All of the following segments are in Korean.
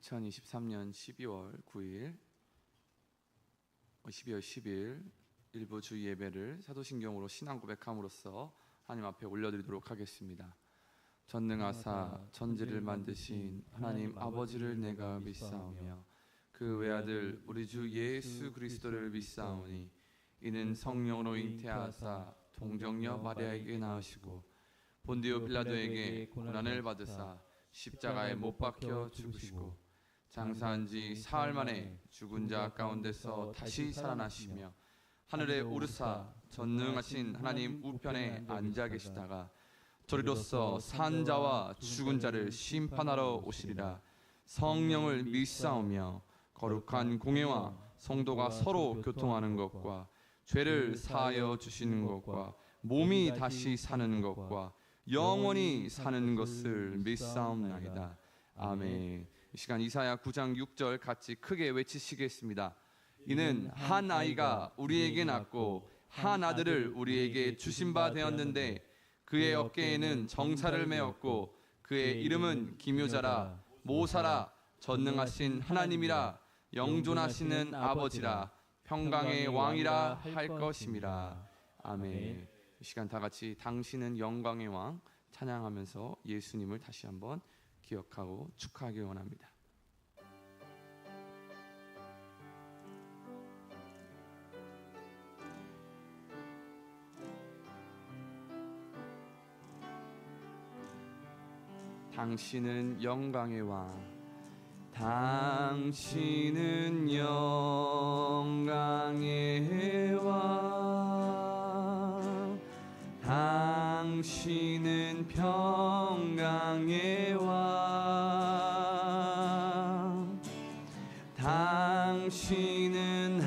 2023년 12월 9일 12월 10일 일부 주의 예배를 사도신경으로 신앙 고백함으로써 하나님 앞에 올려드리도록 하겠습니다. 전능하사 천지를 만드신 하나님 아버지를 내가 믿사오며 그 외아들 우리 주 예수 그리스도를 믿사오니 이는 성령으로 잉태하사 동정녀 마리아에게 낳으시고 본디오 빌라도에게 고난을 받으사 십자가에 못 박혀 죽으시고 장사한 지 사흘 만에 죽은 자 가운데서 다시 살아나시며 하늘에 오르사 전능하신 하나님 우편에 앉아 계시다가 저리로서 산 자와 죽은 자를 심판하러 오시리라. 성령을 믿사오며 거룩한 공회와 성도가 서로 교통하는 것과 죄를 사하여 주시는 것과 몸이 다시 사는 것과 영원히 사는 것을 믿사옵나이다. 아멘. 이 시간 이사야 9장 6절 같이 크게 외치시겠습니다. 이는 한 아이가 우리에게 낳고 한 아들을 우리에게 주신 바 되었는데 그의 어깨에는 정사를 메었고 그의 이름은 기묘자라 모사라 전능하신 하나님이라 영존하시는 아버지라 평강의 왕이라 할 것임이라. 아멘. 이 시간 다 같이 당신은 영광의 왕 찬양하면서 예수님을 다시 한번 기억하고 축하하기 원합니다. 당신은 영광의 왕, 당신은 영광의 왕, 당신은 평강의 왕, 당신은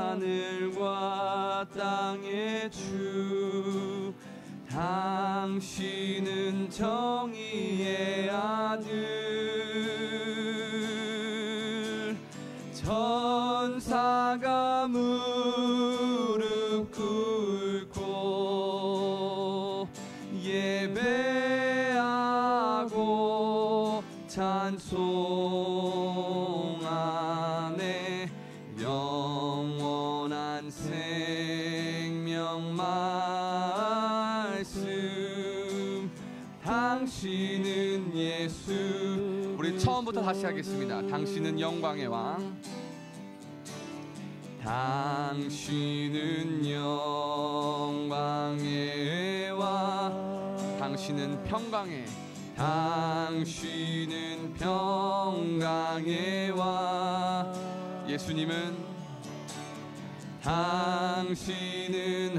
하늘과 땅의 주, 당신은 정의의 아들, 천사가 무릎 꿇고 예배하고 찬송하네. 영원한 생명 말씀, 당신은 예수. 우리 처음부터 다시 하겠습니다. 당신은 영광의 왕, 당신은 영광의 왕, 당신은 평강의, 당신은 평강의 왕. 예수님은 당신은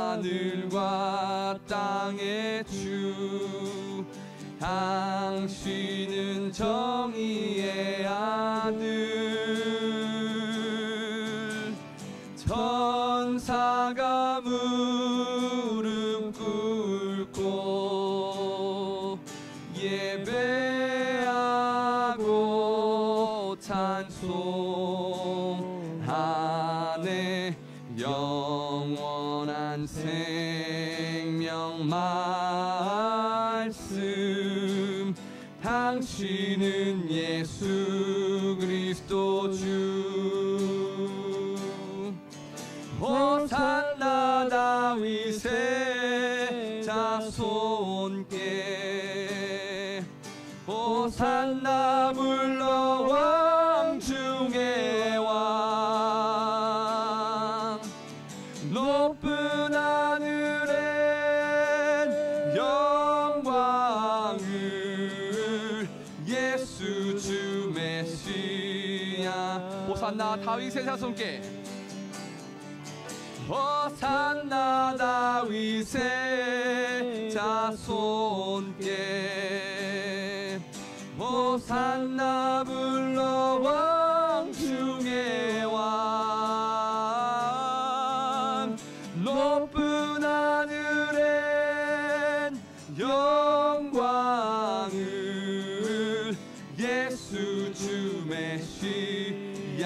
하늘과 땅의 주, 당신은 정의의 아들, 천사가 무릎 꿇고 예배하고 찬송하네. 영원한 생명 말씀, 당신은 예수 그리스도 주. 호산나 다윗의 자손께, 호산나 불러 왕 중의 왕. 높은 하늘엔 영광을 예수 주 메시아. 호산나 다윗의 자손께, 호산나 다윗의 자손께, 호산나 불러 왕 중의 왕. 높은 하늘엔 영광을 예수 주 메시아네.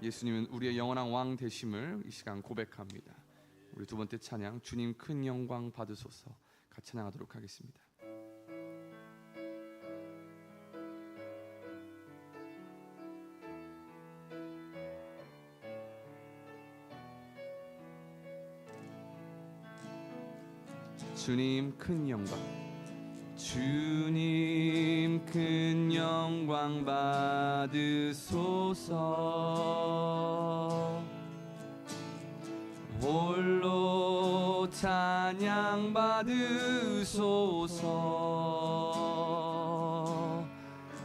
예수님은 우리의 영원한 왕 되심을 이 시간 고백합니다. 우리 두 번째 찬양, 주님 큰 영광 받으소서. 같이 찬양하도록 하겠습니다. 주님 큰 영광, 주님 큰 영광 받으소서. 홀로 찬양 받으소서.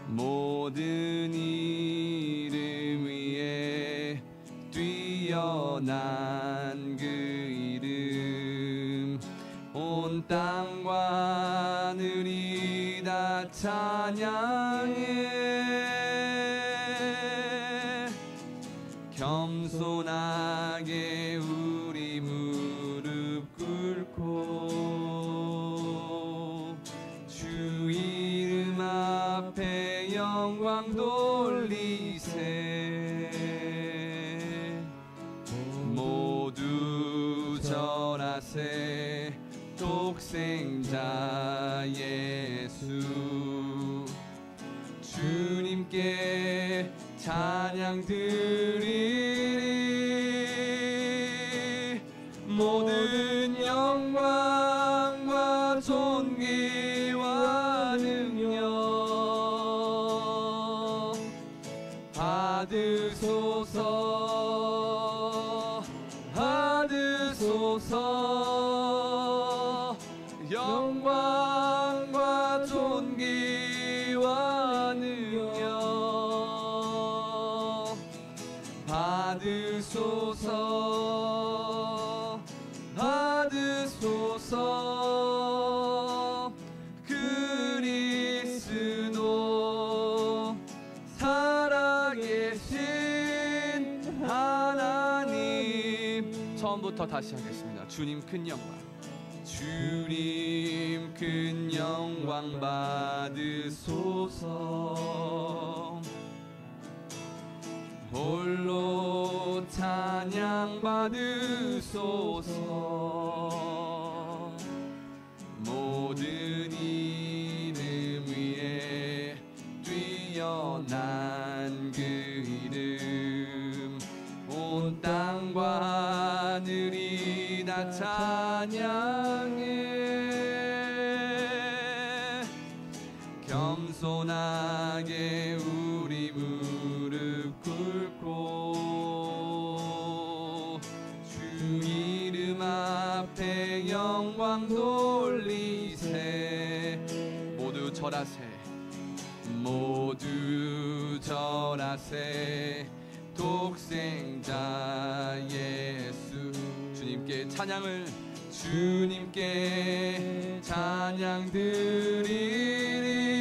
모든 이름 위에 뛰어난 그 이름, 온 땅과 하늘이 다 찬양해. 겸손하게 우리 무릎 꿇고 주 이름 앞에 영광 돌리세. 모두 절하세. 독생자 예수, 주님께 찬양 드리리. 모든 영광과 존귀와 능력 받으소서. 받으소서. 영광과 존귀와 능력 받으소서. 받으소서. 그리스도 살아계신 하나님. 처음부터 다시 하겠습니다. 주님 큰 영광, 주님 큰 영광 받으소서. 홀로 찬양 받으소서. 모든 이름 위에 뛰어난 그 이름, 온 땅과 하늘이 다 찬양해. 겸손하게 우리 무릎 꿇고 주 이름 앞에 영광 돌리세. 모두 절하세. 모두 절하세. 독생자 예수, 주님께 찬양을, 주님께 찬양 드리리.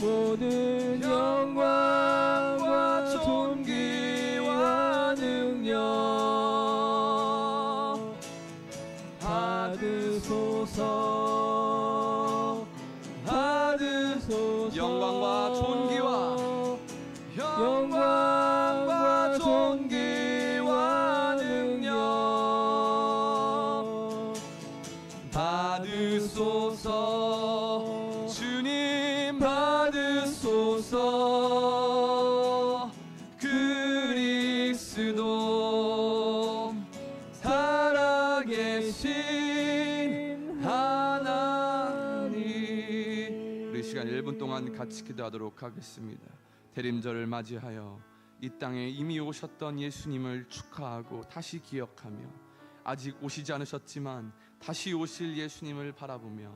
모든 영광과 존귀와 능력 받으소서. 받으소서. 영광과 존귀와 영광과 존귀와 능력 받으소서. 주님 받으소서. 그리스도 살아계신 하나님. 우리 시간 1분 동안 같이 기도하도록 하겠습니다. 대림절을 맞이하여 이 땅에 이미 오셨던 예수님을 축하하고 다시 기억하며, 아직 오시지 않으셨지만 다시 오실 예수님을 바라보며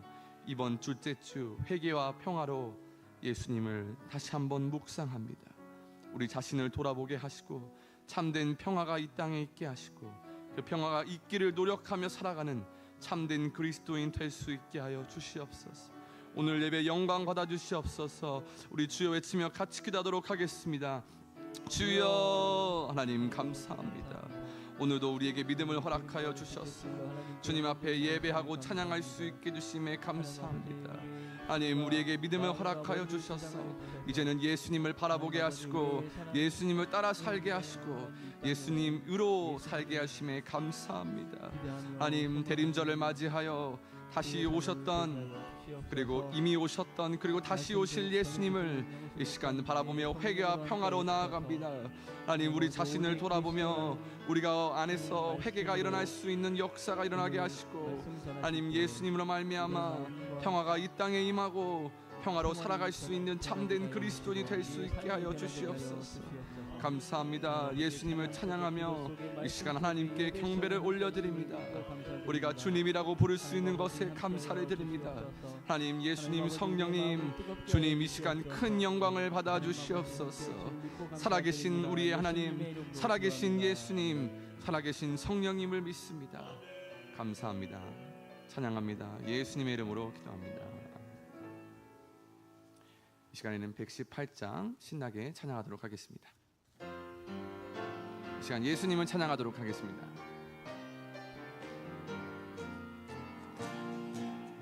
이번 둘째 주 회개와 평화로 예수님을 다시 한번 묵상합니다. 우리 자신을 돌아보게 하시고 참된 평화가 이 땅에 있게 하시고, 그 평화가 있기를 노력하며 살아가는 참된 그리스도인 될 수 있게 하여 주시옵소서. 오늘 예배 영광 받아 주시옵소서. 우리 주여 외치며 같이 기도하도록 하겠습니다. 주여, 하나님 감사합니다. 오늘도 우리에게 믿음을 허락하여 주셔서 주님 앞에 예배하고 찬양할 수 있게 해주심에 감사합니다. 하나님, 우리에게 믿음을 허락하여 주셔서 이제는 예수님을 바라보게 하시고 예수님을 따라 살게 하시고 예수님으로 살게 하심에 감사합니다. 하나님, 대림절을 맞이하여 다시 오셨던, 그리고 이미 오셨던, 그리고 다시 오실 예수님을 이 시간 바라보며 회개와 평화로 나아갑니다. 하나님, 우리 자신을 돌아보며 우리가 안에서 회개가 일어날 수 있는 역사가 일어나게 하시고 하나님, 예수님으로 말미암아 평화가 이 땅에 임하고 평화로 살아갈 수 있는 참된 그리스도인이 될 수 있게 하여 주시옵소서. 감사합니다. 예수님을 찬양하며 이 시간 하나님께 경배를 올려드립니다. 우리가 주님이라고 부를 수 있는 것에 감사를 드립니다. 하나님, 예수님, 성령님, 주님, 이 시간 큰 영광을 받아 주시옵소서. 살아계신 우리의 하나님, 살아계신 예수님, 살아계신 성령님을 믿습니다. 감사합니다. 찬양합니다. 예수님의 이름으로 기도합니다. 이 시간에는 118장 신나게 찬양하도록 하겠습니다. 이 시간 예수님을 찬양하도록 하겠습니다.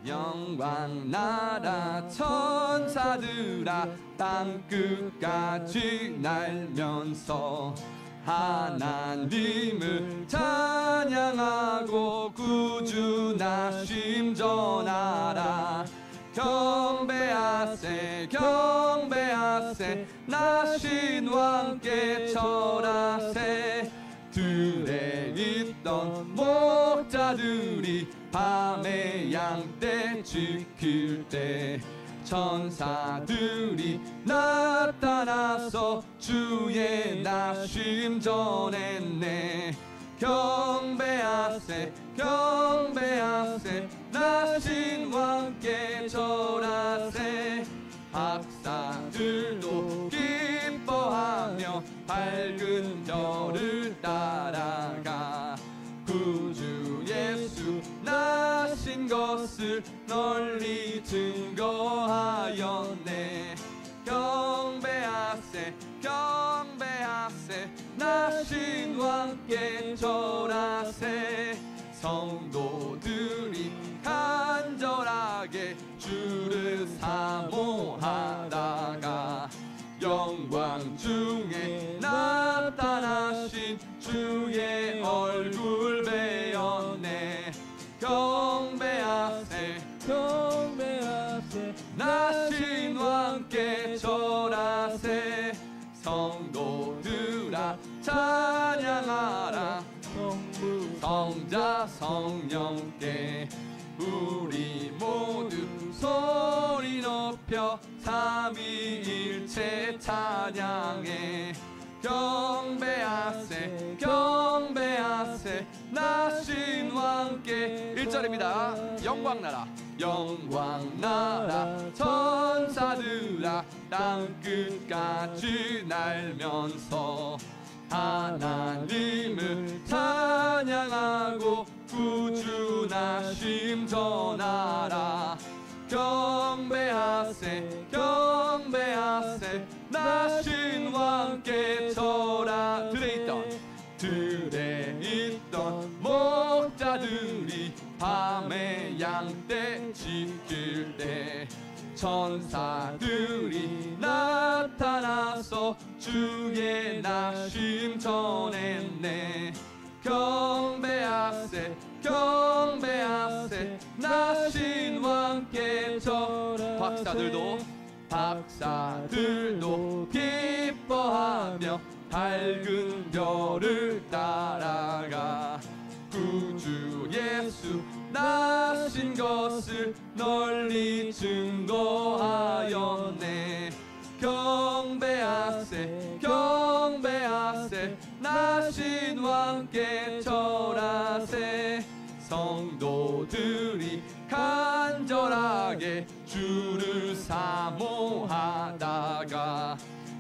영광 나라 천사들아 땅끝까지 날면서 하나님을 찬양하고 구주나심 전하라. 경배하세 경배하세 나신 왕께 절하세. 들에 있던 목자들이 밤에 양떼 지킬 때 천사들이 나타나서 주의 나심 전했네. 경배하세 경배하세 나신 왕께 절하세. 박사들도 기뻐하며 밝은 별을 따라가 구주 예수 나신 것을 널리 증거하였네. 경배하세 경배하세 나신 왕께 절하세. 성도들이 간절하게 주를 사모하다가 영광 중에 나타나신 주의 얼굴 배웠네. 경배하세 경배하세 나신 왕께 절하세. 성도들아 찬양하라 성자 성령께 우리 모두 소리 높여 삼위일체 찬양해. 경배하세 경배하세 나신 왕께. 1절입니다. 영광나라 영광나라 천사들아 땅끝까지 날면서 하나님을 찬양하고 구주나심 전하라. 경배하세 경배하세 나신 왕께 절하. 들에 있던 목자들이 밤에 양떼 지킬 때 천사들이 나타나서 주의 나심 전했네. 경배하세 경배하세 나신 왕께 절하. 박사들도 기뻐하며 밝은 별을 따라가 구주 예수 나신 것을 널리 증거하였네. 경배하세 경배하세 나신 왕께 절하세. 성도들이 간절하게 주를 사모하다가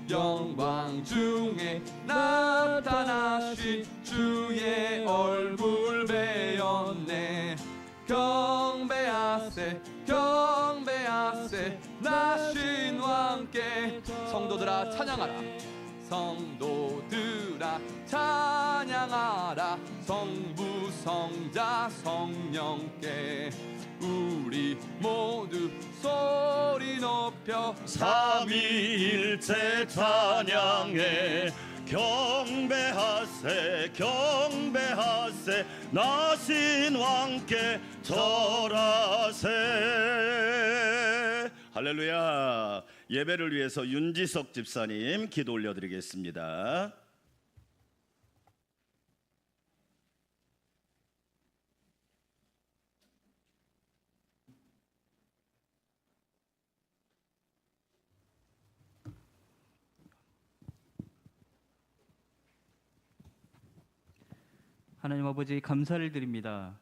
영광 중에 나타나신 주의 얼굴 배웠네. 경배하세 경배하세 나신 왕께. 성도들아 찬양하라. 성도들아 주라 찬양하라 성부 성자 성령께 우리 모두 소리 높여 삼위일체 찬양해 경배하세 경배하세 나신 왕께 절하세. 할렐루야. 예배를 위해서 윤지석 집사님 기도 올려드리겠습니다. 하나님 아버지 감사를 드립니다.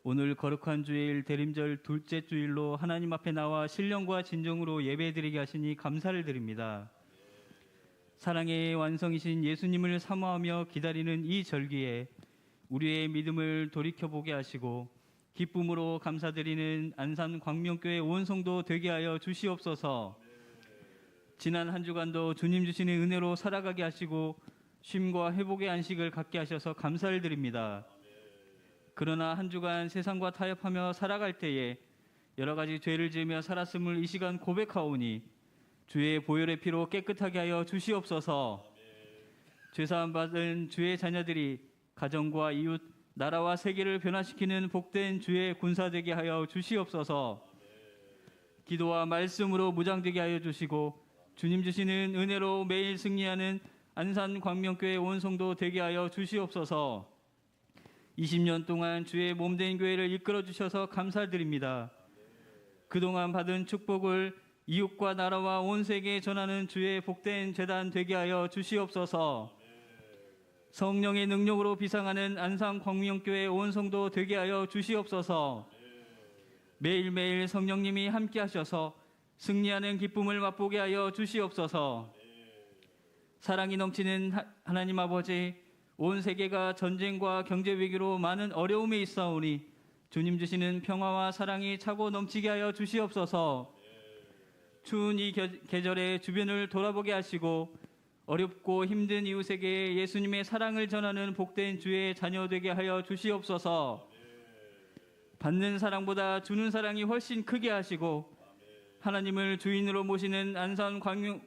오늘 거룩한 주일 대림절 둘째 주일로 하나님 앞에 나와 신령과 진정으로 예배드리게 하시니 감사를 드립니다. 사랑의 완성이신 예수님을 사모하며 기다리는 이 절기에 우리의 믿음을 돌이켜보게 하시고 기쁨으로 감사드리는 안산 광명교회 온 성도 되게 하여 주시옵소서. 지난 한 주간도 주님 주시는 은혜로 살아가게 하시고 쉼과 회복의 안식을 갖게 하셔서 감사를 드립니다. 그러나 한 주간 세상과 타협하며 살아갈 때에 여러 가지 죄를 지으며 살았음을 이 시간 고백하오니 주의 보혈의 피로 깨끗하게 하여 주시옵소서. 죄사함 받은 주의 자녀들이 가정과 이웃, 나라와 세계를 변화시키는 복된 주의 군사 되게 하여 주시옵소서. 기도와 말씀으로 무장되게 하여 주시고 주님 주시는 은혜로 매일 승리하는 안산 광명교회 온 성도 되게 하여 주시옵소서. 20년 동안 주의 몸된 교회를 이끌어 주셔서 감사드립니다. 그동안 받은 축복을 이웃과 나라와 온 세계에 전하는 주의 복된 제단 되게 하여 주시옵소서. 성령의 능력으로 비상하는 안산 광명교회 온 성도 되게 하여 주시옵소서. 매일매일 성령님이 함께 하셔서 승리하는 기쁨을 맛보게 하여 주시옵소서. 사랑이 넘치는 하나님 아버지, 온 세계가 전쟁과 경제 위기로 많은 어려움에 있사오니 주님 주시는 평화와 사랑이 차고 넘치게 하여 주시옵소서. 추운 이 계절에 주변을 돌아보게 하시고 어렵고 힘든 이웃에게 예수님의 사랑을 전하는 복된 주의 자녀 되게 하여 주시옵소서. 받는 사랑보다 주는 사랑이 훨씬 크게 하시고 하나님을 주인으로 모시는 안산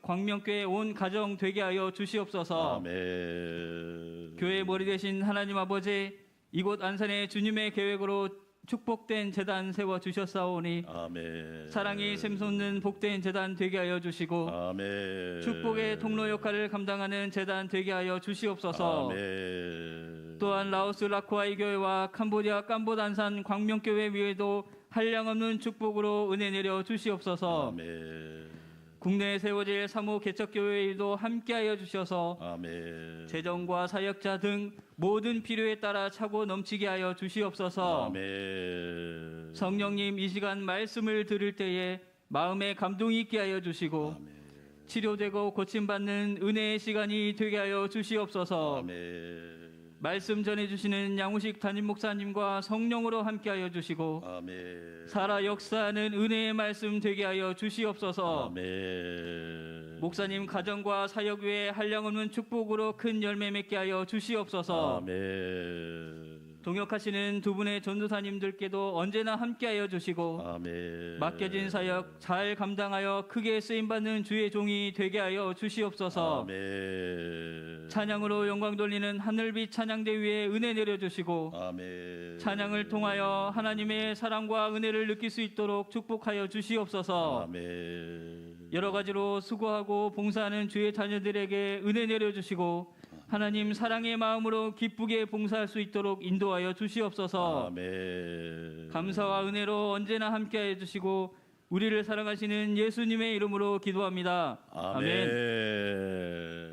광명교회 온 가정 되게 하여 주시옵소서. 아멘. 교회의 머리 되신 하나님 아버지, 이곳 안산에 주님의 계획으로 축복된 제단 세워 주셨사오니 아멘. 사랑이 샘솟는 복된 제단 되게 하여 주시고 아멘. 축복의 통로 역할을 감당하는 제단 되게 하여 주시옵소서. 아멘. 또한 라오스 라코아이 교회와 캄보디아 캄보드 안산 광명교회 위에도 한량없는 축복으로 은혜 내려 주시옵소서. 아멘. 국내에 세워질 사모 개척교회에도 함께하여 주셔서 아멘. 재정과 사역자 등 모든 필요에 따라 차고 넘치게 하여 주시옵소서. 아멘. 성령님, 이 시간 말씀을 들을 때에 마음에 감동이 있게 하여 주시고 아멘. 치료되고 고침받는 은혜의 시간이 되게 하여 주시옵소서. 아멘. 말씀 전해주시는 양우식 담임 목사님과 성령으로 함께하여 주시고 아멘. 살아 역사하는 은혜의 말씀 되게 하여 주시옵소서. 아멘. 목사님 가정과 사역 외에 한량없는 축복으로 큰 열매 맺게 하여 주시옵소서. 아멘. 동역하시는 두 분의 전도사님들께도 언제나 함께하여 주시고 아멘. 맡겨진 사역 잘 감당하여 크게 쓰임받는 주의 종이 되게 하여 주시옵소서. 아멘. 찬양으로 영광 돌리는 하늘빛 찬양대 위에 은혜 내려주시고 아멘. 찬양을 통하여 하나님의 사랑과 은혜를 느낄 수 있도록 축복하여 주시옵소서. 아멘. 여러 가지로 수고하고 봉사하는 주의 자녀들에게 은혜 내려주시고 하나님 사랑의 마음으로 기쁘게 봉사할 수 있도록 인도하여 주시옵소서. 아멘. 감사와 은혜로 언제나 함께해 주시고 우리를 사랑하시는 예수님의 이름으로 기도합니다. 아멘.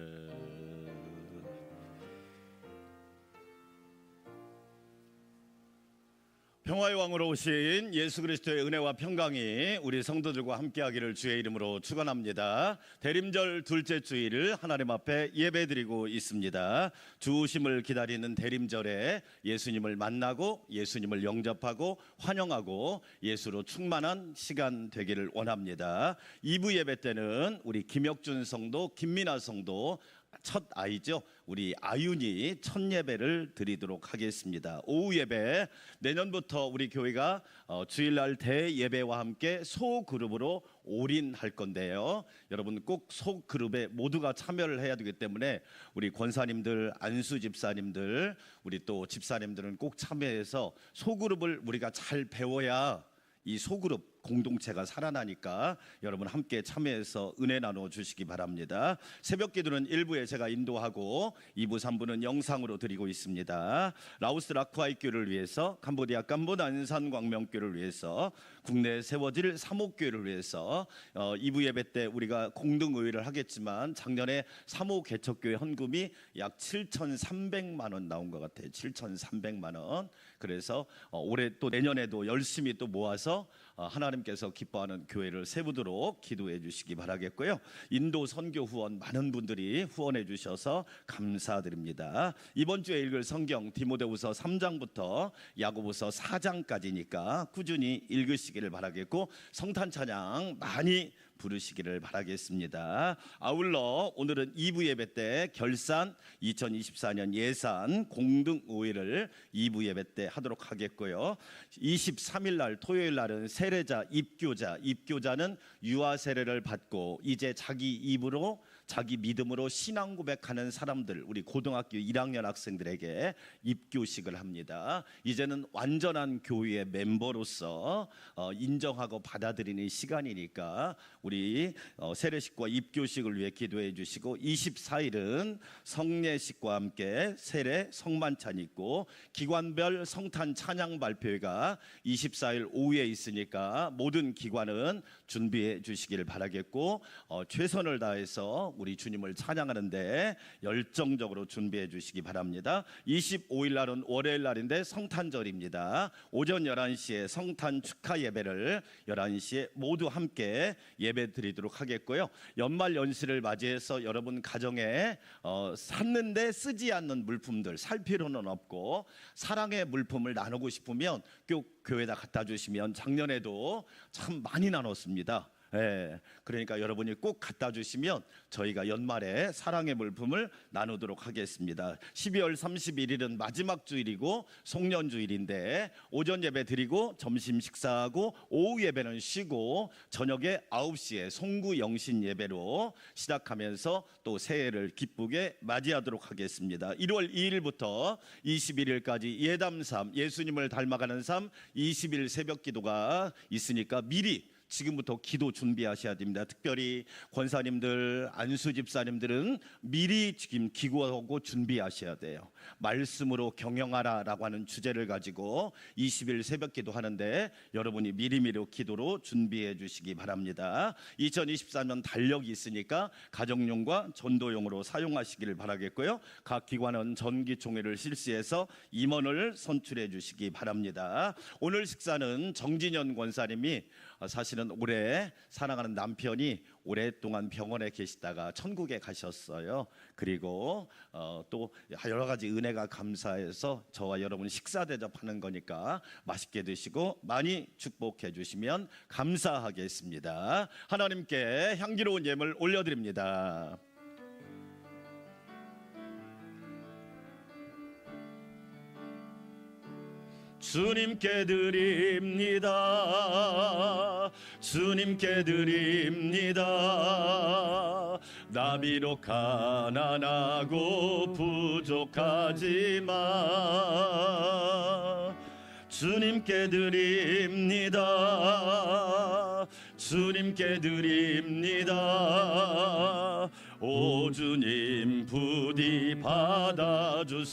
평화의 왕으로 오신 예수 그리스도의 은혜와 평강이 우리 성도들과 함께하기를 주의 이름으로 축원합니다. 대림절 둘째 주일을 하나님 앞에 예배드리고 있습니다. 주우심을 기다리는 대림절에 예수님을 만나고 예수님을 영접하고 환영하고 예수로 충만한 시간 되기를 원합니다. 2부 예배 때는 우리 김혁준 성도, 김민아 성도 첫 아이죠. 우리 아윤이 첫 예배를 드리도록 하겠습니다. 오후 예배, 내년부터 우리 교회가 주일날 대예배와 함께 소그룹으로 올인할 건데요. 여러분 꼭 소그룹에 모두가 참여를 해야 되기 때문에 우리 권사님들, 안수 집사님들, 우리 또 집사님들은 꼭 참여해서 소그룹을 우리가 잘 배워야 이 소그룹 공동체가 살아나니까 여러분 함께 참여해서 은혜 나눠 주시기 바랍니다. 새벽 기도는 1부에 제가 인도하고 2부 3부는 영상으로 드리고 있습니다. 라오스 라쿠아이교를 위해서, 캄보디아 깜보난산 광명교를 위해서, 국내에 세워질 사목교회를 위해서 2부 예배 때 우리가 공동의회를 하겠지만 작년에 사모 개척교회 헌금이 약 7,300만 원 나온 것 같아요. 7,300만 원. 그래서 올해 또 내년에도 열심히 또 모아서 하나님께서 기뻐하는 교회를 세우도록 기도해 주시기 바라겠고요. 인도 선교 후원 많은 분들이 후원해 주셔서 감사드립니다. 이번 주에 읽을 성경 디모데후서 3장부터 야고보서 4장까지니까 꾸준히 읽으시기를 바라겠고 성탄 찬양 많이 부르시기를 바라겠습니다. 아울러 오늘은 2부 예배 때 결산 2024년 예산 공동의회를 2부 예배 때 하도록 하겠고요. 23일 날 토요일 날은 세례자 입교자는 유아 세례를 받고 이제 자기 입으로 자기 믿음으로 신앙 고백하는 사람들, 우리 고등학교 1학년 학생들에게 입교식을 합니다. 이제는 완전한 교회의 멤버로서 인정하고 받아들이는 시간이니까 우리 세례식과 입교식을 위해 기도해 주시고 24일은 성례식과 함께 세례 성만찬 있고 기관별 성탄 찬양 발표회가 24일 오후에 있으니까 모든 기관은 준비해 주시길 바라겠고 최선을 다해서 우리 주님을 찬양하는데 열정적으로 준비해 주시기 바랍니다. 25일 날은 월요일 날인데 성탄절입니다. 오전 11시에 성탄 축하 예배를 11시에 모두 함께 예배 드리도록 하겠고요. 연말 연시를 맞이해서 여러분 가정에 샀는데 쓰지 않는 물품들 살 필요는 없고 사랑의 물품을 나누고 싶으면 꼭 교회에다 갖다 주시면 작년에도 참 많이 나눴습니다. 그러니까 여러분이 꼭 갖다 주시면 저희가 연말에 사랑의 물품을 나누도록 하겠습니다. 12월 31일은 마지막 주일이고 송년주일인데 오전 예배 드리고 점심 식사하고 오후 예배는 쉬고 저녁에 9시에 송구 영신 예배로 시작하면서 또 새해를 기쁘게 맞이하도록 하겠습니다. 1월 2일부터 21일까지 예담3 예수님을 닮아가는 삶 20일 새벽 기도가 있으니까 미리 지금부터 기도 준비하셔야 됩니다. 특별히 권사님들, 안수 집사님들은 미리 지금 기도하고 준비하셔야 돼요. 말씀으로 경영하라라고 하는 주제를 가지고 20일 새벽 기도하는데 여러분이 미리미리 기도로 준비해 주시기 바랍니다. 2024년 달력이 있으니까 가정용과 전도용으로 사용하시기를 바라겠고요. 각 기관은 정기총회를 실시해서 임원을 선출해 주시기 바랍니다. 오늘 식사는 정진현 권사님이 사실은 올해 사랑하는 남편이 오랫동안 병원에 계시다가 천국에 가셨어요. 그리고 또 여러 가지 은혜가 감사해서 저와 여러분 식사 대접하는 거니까 맛있게 드시고 많이 축복해 주시면 감사하겠습니다. 하나님께 향기로운 예물 올려드립니다. 주님께 드립니다. 주님께 드립니다. 나 비록 가난하고 부족하지만 주님께 드립니다. 주님께 드립니다. 오 주님 부디 받아주소서.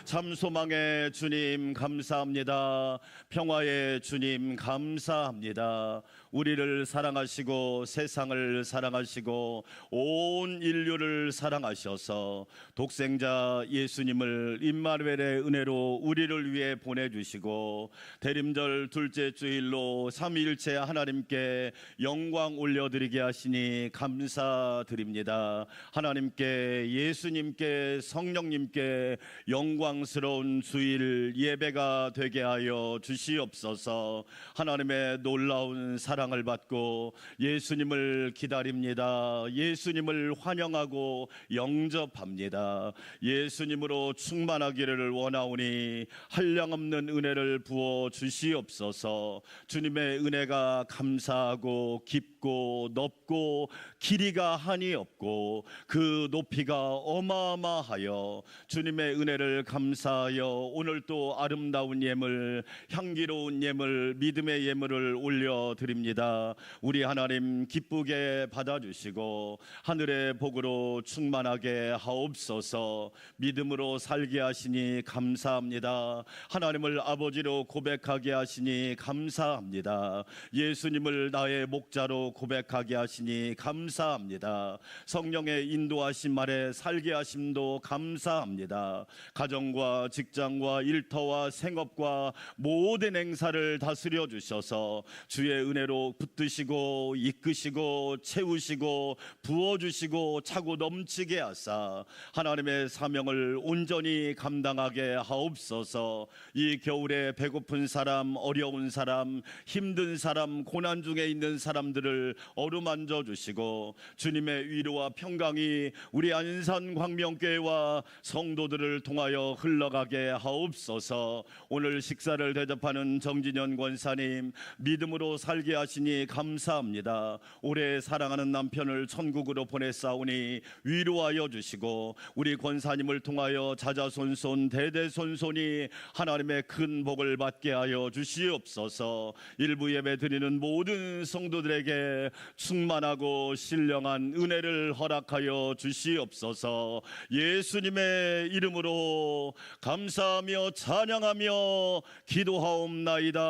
참 소망의 주님 감사합니다. 평화의 주님 감사합니다. 우리를 사랑하시고 세상을 사랑하시고 온 인류를 사랑하셔서 독생자 예수님을 임마누엘의 은혜로 우리를 위해 보내주시고 대림절 둘째 주일로 삼위일체 하나님께 영광 올려드리게 하시니 감사드립니다. 하나님께 예수님께 성령님께 영광 영광스러운 주일 예배가 되게 하여 주시옵소서. 하나님의 놀라운 사랑을 받고 예수님을 기다립니다. 예수님을 환영하고 영접합니다. 예수님으로 충만하기를 원하오니 한량없는 은혜를 부어 주시옵소서. 주님의 은혜가 감사하고 깊고 넓고 길이가 한이 없고 그 높이가 어마어마하여 주님의 은혜를 감사하여 오늘 또 아름다운 예물, 향기로운 예물, 믿음의 예물을 올려드립니다. 우리 하나님 기쁘게 받아주시고 하늘의 복으로 충만하게 하옵소서. 믿음으로 살게 하시니 감사합니다. 하나님을 아버지로 고백하게 하시니 감사합니다. 예수님을 나의 목자로 고백하게 하시니 감사합니다. 성령의 인도하심 아래 살게 하심도 감사합니다. 가정과 직장과 일터와 생업과 모든 행사를 다스려 주셔서 주의 은혜로 붙드시고 이끄시고 채우시고 부어주시고 차고 넘치게 하사 하나님의 사명을 온전히 감당하게 하옵소서. 이 겨울에 배고픈 사람, 어려운 사람, 힘든 사람, 고난 중에 있는 사람들을 어루만져 주시고 주님의 위로와 평강이 우리 안산 광명교회와 성도들을 통하여 흘러가게 하옵소서. 오늘 식사를 대접하는 정진현 권사님 믿음으로 살게 하시니 감사합니다. 오래 사랑하는 남편을 천국으로 보내사오니 위로하여 주시고 우리 권사님을 통하여 자자손손 대대손손이 하나님의 큰 복을 받게 하여 주시옵소서. 일부 예배 드리는 모든 성도들에게 충만하고 신령한 은혜를 허락하여 주시옵소서. 예수님의 이름으로 감사하며 찬양하며 기도하옵나이다.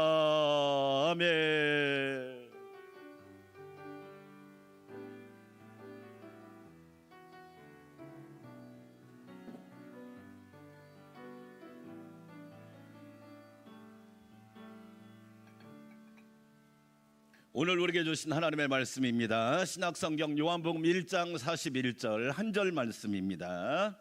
아멘. 오늘 우리에게 주신 하나님의 말씀입니다. 신약성경 요한복음 1장 41절 한 절 말씀입니다.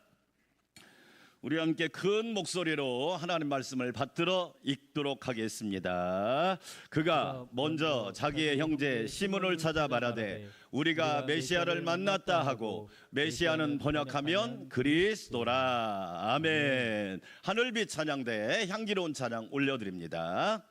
우리 함께 큰 목소리로 하나님 말씀을 받들어 읽도록 하겠습니다. 그가 먼저 자기의 형제 시몬을 찾아 말하되 우리가 메시아를 만났다 하고, 메시아는 번역하면 그리스도라. 아멘. 하늘빛 찬양대 향기로운 찬양 올려드립니다.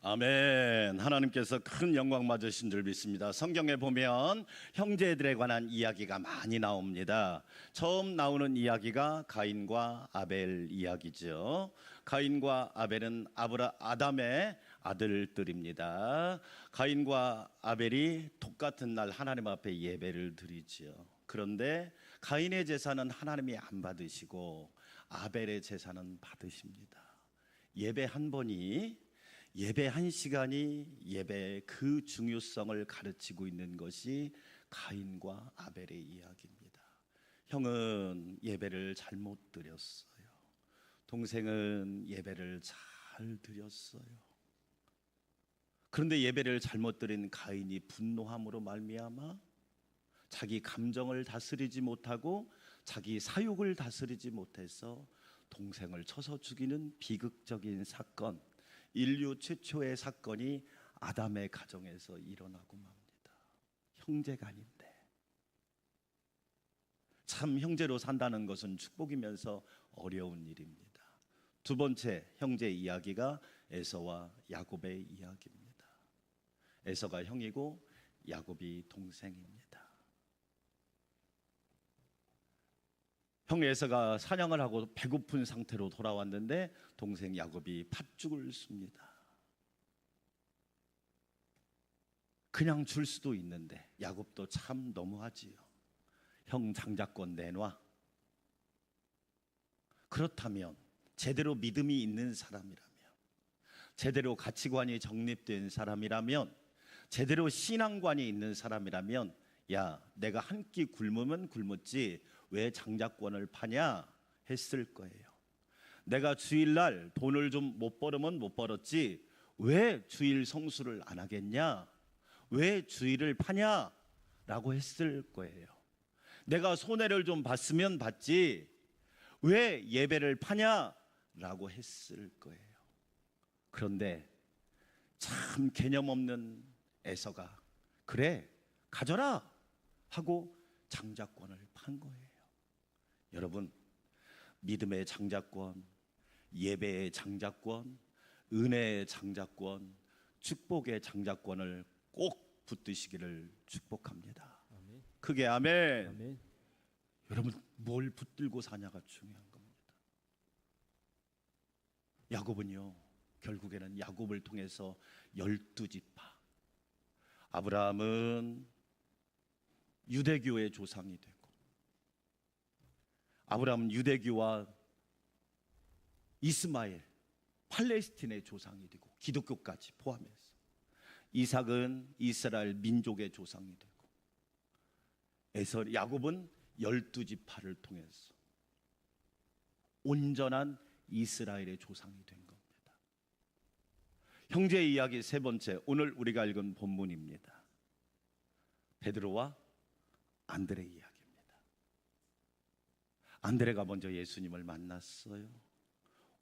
아멘. 하나님께서 큰 영광 받으신 줄 믿습니다. 성경에 보면 형제들에 관한 이야기가 많이 나옵니다. 처음 나오는 이야기가 가인과 아벨 이야기죠. 가인과 아벨은 아담의 아들들입니다. 가인과 아벨이 똑같은 날 하나님 앞에 예배를 드리지요. 그런데 가인의 제사는 하나님이 안 받으시고 아벨의 제사는 받으십니다. 예배 한 번이, 예배 한 시간이 예배의 그 중요성을 가르치고 있는 것이 가인과 아벨의 이야기입니다. 형은 예배를 잘못 드렸어요. 동생은 예배를 잘 드렸어요. 그런데 예배를 잘못 드린 가인이 분노함으로 말미암아 자기 감정을 다스리지 못하고 자기 사욕을 다스리지 못해서 동생을 쳐서 죽이는 비극적인 사건, 인류 최초의 사건이 아담의 가정에서 일어나고 맙니다. 형제가 아닌데. 참 형제로 산다는 것은 축복이면서 어려운 일입니다. 두 번째 형제 이야기가 에서와 야곱의 이야기입니다. 에서가 형이고 야곱이 동생입니다. 형 에서가 사냥을 하고 배고픈 상태로 돌아왔는데 동생 야곱이 팥죽을 씁니다. 그냥 줄 수도 있는데 야곱도 참 너무하지요. 형 장자권 내놔. 그렇다면 제대로 믿음이 있는 사람이라면, 제대로 가치관이 정립된 사람이라면, 제대로 신앙관이 있는 사람이라면, 야, 내가 한 끼 굶으면 굶었지 왜 장자권을 파냐 했을 거예요. 내가 주일날 돈을 좀 못 벌으면 못 벌었지 왜 주일 성수를 안 하겠냐, 왜 주일을 파냐 라고 했을 거예요. 내가 손해를 좀 봤으면 봤지 왜 예배를 파냐 라고 했을 거예요. 그런데 참 개념 없는 에서가 그래 가져라 하고 장자권을 판 거예요. 여러분, 믿음의 장자권, 예배의 장자권, 은혜의 장자권, 축복의 장자권을 꼭 붙드시기를 축복합니다. 아멘. 크게 아멘. 아멘. 여러분, 뭘 붙들고 사냐가 중요한 겁니다. 야곱은요, 결국에는 야곱을 통해서 12지파, 아브라함은 유대교의 조상이 되고, 아브라함은 유대교와 이스마엘, 팔레스틴의 조상이 되고, 기독교까지 포함해서 이삭은 이스라엘 민족의 조상이 되고, 야곱은 12지파를 통해서 온전한 이스라엘의 조상이 된 겁니다. 형제 이야기 세 번째, 오늘 우리가 읽은 본문입니다. 베드로와 안드레 이야기입니다. 안드레가 먼저 예수님을 만났어요.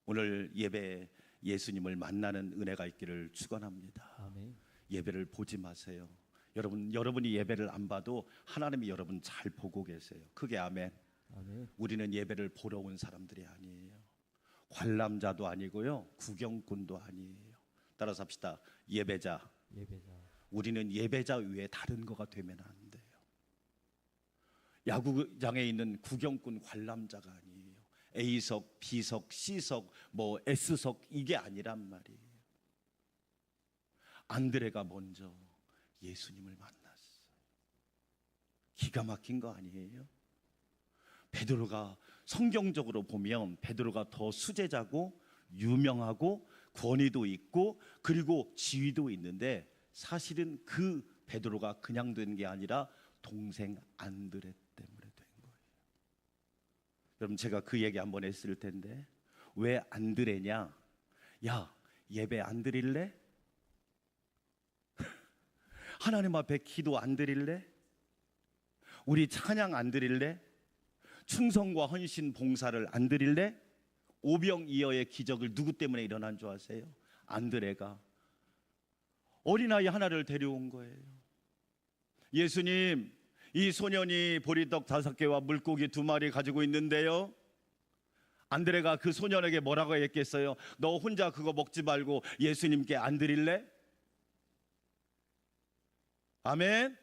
오늘 예배에 예수님을 만나는 은혜가 있기를 축원합니다. 아멘. 예배를 보지 마세요. 여러분이 예배를 안 봐도 하나님이 여러분 잘 보고 계세요. 크게 아멘. 아멘. 우리는 예배를 보러 온 사람들이 아니에요. 관람자도 아니고요, 구경꾼도 아니에요. 따라서 합시다. 예배자. 예배자. 우리는 예배자 위에 다른 거가 되면 안 돼요. 야구장에 있는 구경꾼 관람자가 아니에요. A석, B석, C석, 뭐 S석 이게 아니란 말이에요. 안드레가 먼저 예수님을 만났어요. 기가 막힌 거 아니에요? 베드로가 성경적으로 보면 베드로가 더 수제자고 유명하고 권위도 있고 그리고 지위도 있는데, 사실은 그 베드로가 그냥 된 게 아니라 동생 안드레 때문에 된 거예요. 여러분, 제가 그 얘기 한번 했을 텐데, 왜 안드레냐? 야, 예배 안 드릴래? 하나님 앞에 기도 안 드릴래? 우리 찬양 안 드릴래? 충성과 헌신 봉사를 안 드릴래? 오병이어의 기적을 누구 때문에 일어난 줄 아세요? 안드레가 어린아이 하나를 데려온 거예요. 예수님, 이 소년이 보리떡 5개와 물고기 2마리 가지고 있는데요, 안드레가 그 소년에게 뭐라고 했겠어요? 너 혼자 그거 먹지 말고 예수님께 안 드릴래? 아멘.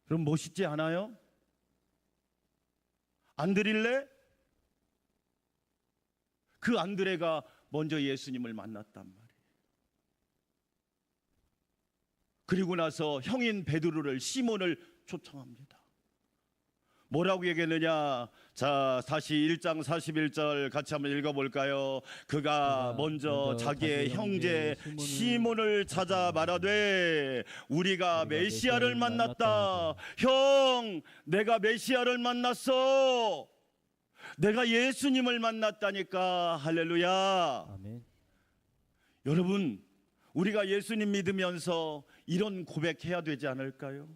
그럼 멋있지 않아요? 안 드릴래? 그 안드레가 먼저 예수님을 만났단 말이에요. 그리고 나서 형인 베드로를, 시몬을 초청합니다. 뭐라고 얘기했느냐? 자, 다시 1장 41절 같이 한번 읽어볼까요? 그가 먼저 자기의 형제 시몬을 찾아 말하되 우리가 메시아를 만났다. 형, 내가 메시아를 만났어. 내가 예수님을 만났다니까. 할렐루야. 아멘. 여러분, 우리가 예수님 믿으면서 이런 고백해야 되지 않을까요?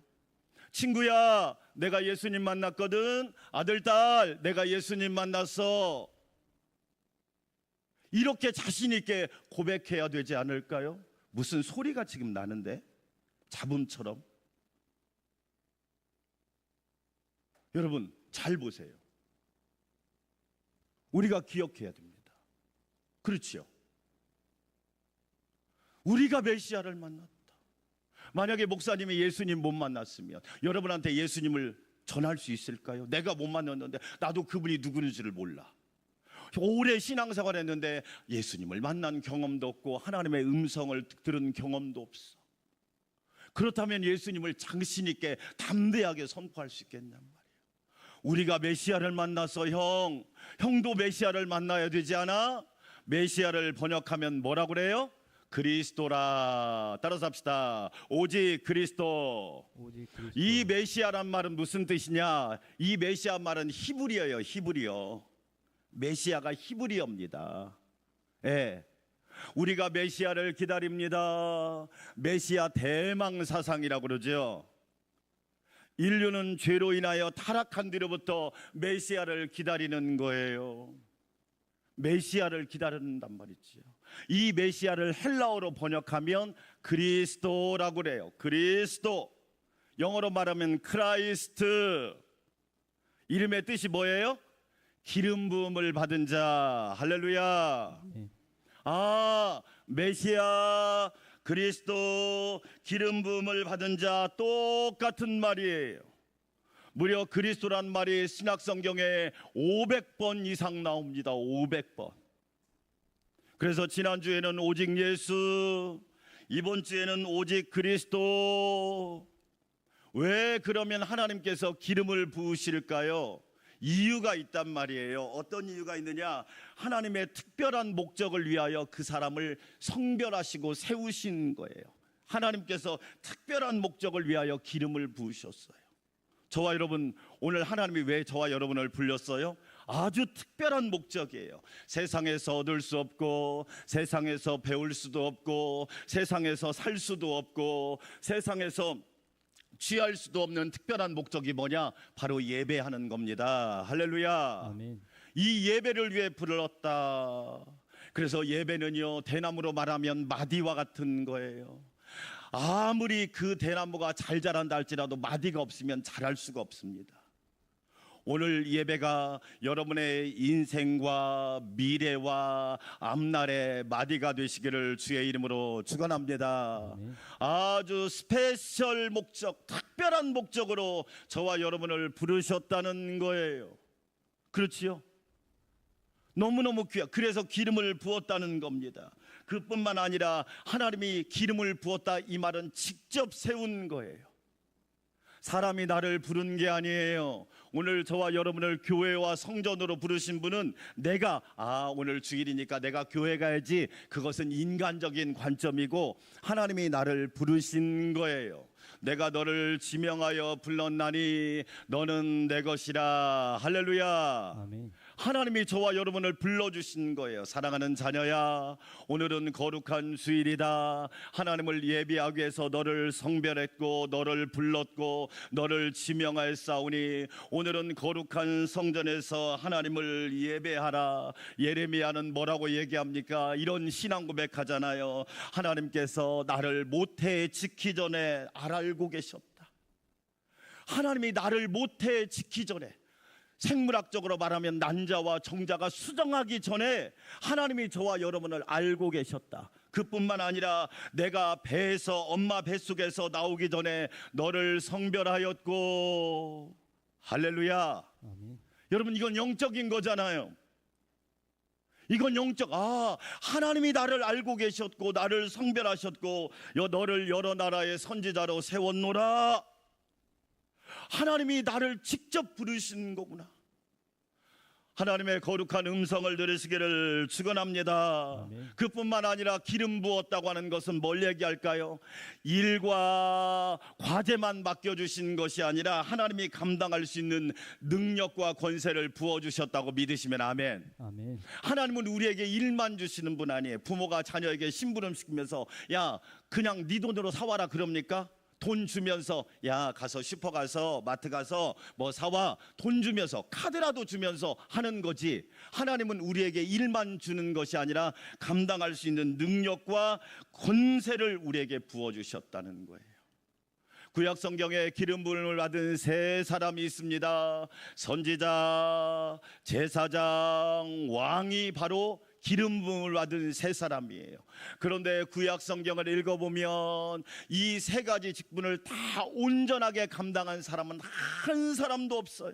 친구야, 내가 예수님 만났거든. 아들, 딸, 내가 예수님 만났어. 이렇게 자신 있게 고백해야 되지 않을까요? 무슨 소리가 지금 나는데? 잡음처럼. 여러분, 잘 보세요. 우리가 기억해야 됩니다. 그렇지요? 우리가 메시아를 만났다. 만약에 목사님이 예수님 못 만났으면 여러분한테 예수님을 전할 수 있을까요? 내가 못 만났는데 나도 그분이 누구인지를 몰라. 오래 신앙생활 했는데 예수님을 만난 경험도 없고 하나님의 음성을 들은 경험도 없어. 그렇다면 예수님을 장신 있게 담대하게 선포할 수 있겠냔 말이에요. 우리가 메시아를 만나서 형도 메시아를 만나야 되지 않아? 메시아를 번역하면 뭐라고 그래요? 그리스도라. 따라서 합시다. 오직 그리스도. 이 메시아란 말은 무슨 뜻이냐? 이 메시아 말은 히브리어예요. 히브리어. 메시아가 히브리어입니다. 예. 우리가 메시아를 기다립니다. 메시아 대망사상이라고 그러죠. 인류는 죄로 인하여 타락한 뒤로부터 메시아를 기다리는 거예요. 메시아를 기다린단 말이지요. 이 메시아를 헬라어로 번역하면 그리스도라고 그래요. 그리스도. 영어로 말하면 크라이스트. 이름의 뜻이 뭐예요? 기름 부음을 받은 자. 할렐루야. 아, 메시아, 그리스도, 기름 부음을 받은 자, 똑같은 말이에요. 무려 그리스도란 말이 신약 성경에 500번 이상 나옵니다. 500번. 그래서 지난주에는 오직 예수, 이번 주에는 오직 그리스도. 왜 그러면 하나님께서 기름을 부으실까요? 이유가 있단 말이에요. 어떤 이유가 있느냐? 하나님의 특별한 목적을 위하여 그 사람을 성별하시고 세우신 거예요. 하나님께서 특별한 목적을 위하여 기름을 부으셨어요. 저와 여러분, 오늘 하나님이 왜 저와 여러분을 불렀어요? 아주 특별한 목적이에요. 세상에서 얻을 수 없고, 세상에서 배울 수도 없고, 세상에서 살 수도 없고, 세상에서 취할 수도 없는 특별한 목적이 뭐냐? 바로 예배하는 겁니다. 할렐루야. 아멘. 이 예배를 위해 불렀다. 그래서 예배는요, 대나무로 말하면 마디와 같은 거예요. 아무리 그 대나무가 잘 자란다 할지라도 마디가 없으면 자랄 수가 없습니다. 오늘 예배가 여러분의 인생과 미래와 앞날의 마디가 되시기를 주의 이름으로 축원합니다. 아주 스페셜 목적, 특별한 목적으로 저와 여러분을 부르셨다는 거예요. 그렇지요? 너무너무 귀하. 그래서 기름을 부었다는 겁니다. 그뿐만 아니라 하나님이 기름을 부었다, 이 말은 직접 세운 거예요. 사람이 나를 부른 게 아니에요. 오늘 저와 여러분을 교회와 성전으로 부르신 분은 내가 오늘 주일이니까 내가 교회 가야지, 그것은 인간적인 관점이고 하나님이 나를 부르신 거예요. 내가 너를 지명하여 불렀나니 너는 내 것이라. 할렐루야. 아멘. 하나님이 저와 여러분을 불러주신 거예요. 사랑하는 자녀야, 오늘은 거룩한 주일이다. 하나님을 예배하기 위해서 너를 성별했고 너를 불렀고 너를 지명하였사오니 오늘은 거룩한 성전에서 하나님을 예배하라. 예레미야는 뭐라고 얘기합니까? 이런 신앙 고백하잖아요. 하나님께서 나를 모태 짓기 전에 알고 계셨다. 하나님이 나를 모태 짓기 전에, 생물학적으로 말하면 난자와 정자가 수정하기 전에 하나님이 저와 여러분을 알고 계셨다. 그뿐만 아니라 내가 배에서 엄마 뱃속에서 나오기 전에 너를 성별하였고. 할렐루야. 아멘. 여러분, 이건 영적인 거잖아요. 이건 하나님이 나를 알고 계셨고 나를 성별하셨고 너를 여러 나라의 선지자로 세웠노라. 하나님이 나를 직접 부르신 거구나. 하나님의 거룩한 음성을 들으시기를 축원합니다. 아멘. 그뿐만 아니라 기름 부었다고 하는 것은 뭘 얘기할까요? 일과 과제만 맡겨주신 것이 아니라 하나님이 감당할 수 있는 능력과 권세를 부어주셨다고 믿으시면 아멘. 아멘. 하나님은 우리에게 일만 주시는 분 아니에요. 부모가 자녀에게 심부름 시키면서 야 그냥 네 돈으로 사와라 그럽니까? 돈 주면서 야 가서 슈퍼 가서 마트 가서 뭐 사와, 돈 주면서 카드라도 주면서 하는 거지. 하나님은 우리에게 일만 주는 것이 아니라 감당할 수 있는 능력과 권세를 우리에게 부어주셨다는 거예요. 구약 성경에 기름 부음을 받은 세 사람이 있습니다. 선지자, 제사장, 왕이 바로 기름 부음을 받은 세 사람이에요. 그런데 구약 성경을 읽어보면 이 세 가지 직분을 다 온전하게 감당한 사람은 한 사람도 없어요.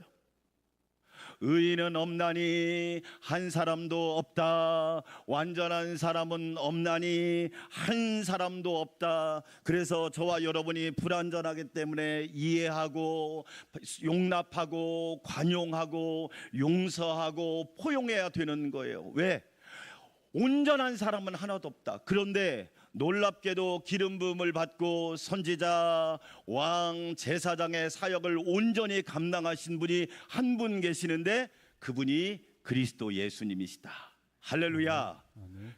의인은 없나니 한 사람도 없다. 완전한 사람은 없나니 한 사람도 없다. 그래서 저와 여러분이 불완전하기 때문에 이해하고 용납하고 관용하고 용서하고 포용해야 되는 거예요. 왜? 온전한 사람은 하나도 없다. 그런데 놀랍게도 기름 부음을 받고 선지자, 왕, 제사장의 사역을 온전히 감당하신 분이 한 분 계시는데 그분이 그리스도 예수님이시다. 할렐루야.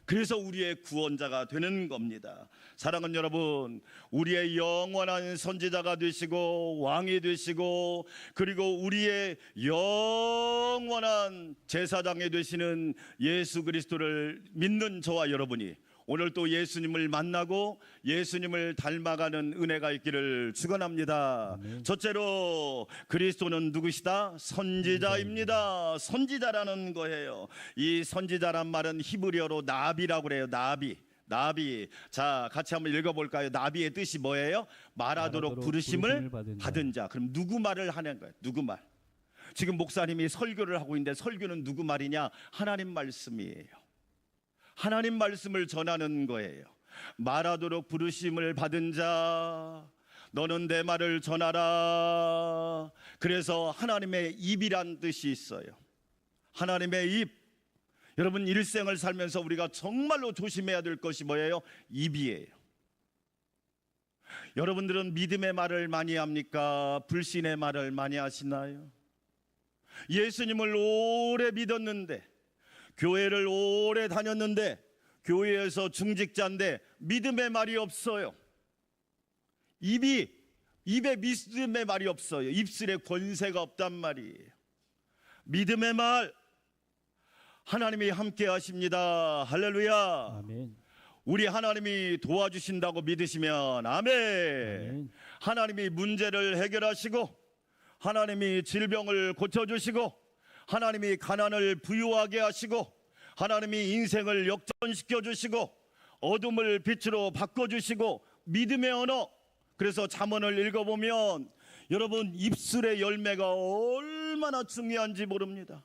그래서 우리의 구원자가 되는 겁니다. 사랑하는 여러분, 우리의 영원한 선지자가 되시고 왕이 되시고 그리고 우리의 영원한 제사장이 되시는 예수 그리스도를 믿는 저와 여러분이 오늘 또 예수님을 만나고 예수님을 닮아가는 은혜가 있기를 축원합니다. 첫째로 그리스도는 누구시다? 선지자입니다. 선지자라는 거예요. 이 선지자란 말은 히브리어로 나비라고 그래요. 나비. 자, 같이 한번 읽어볼까요? 나비의 뜻이 뭐예요? 말하도록 부르심을 받은 자. 그럼 누구 말을 하는 거예요? 누구 말? 지금 목사님이 설교를 하고 있는데 설교는 누구 말이냐? 하나님 말씀이에요. 하나님 말씀을 전하는 거예요. 말하도록 부르심을 받은 자, 너는 내 말을 전하라. 그래서 하나님의 입이란 뜻이 있어요. 하나님의 입. 여러분, 일생을 살면서 우리가 정말로 조심해야 될 것이 뭐예요? 입이에요. 여러분들은 믿음의 말을 많이 합니까? 불신의 말을 많이 하시나요? 예수님을 오래 믿었는데, 교회를 오래 다녔는데, 교회에서 중직자인데 믿음의 말이 없어요. 입에 믿음의 말이 없어요. 입술에 권세가 없단 말이에요. 믿음의 말, 하나님이 함께 하십니다. 할렐루야. 아멘. 우리 하나님이 도와주신다고 믿으시면 아멘. 아멘. 하나님이 문제를 해결하시고 하나님이 질병을 고쳐주시고 하나님이 가난을 부유하게 하시고 하나님이 인생을 역전시켜 주시고 어둠을 빛으로 바꿔주시고 믿음의 언어. 그래서 잠언을 읽어보면 여러분, 입술의 열매가 얼마나 중요한지 모릅니다.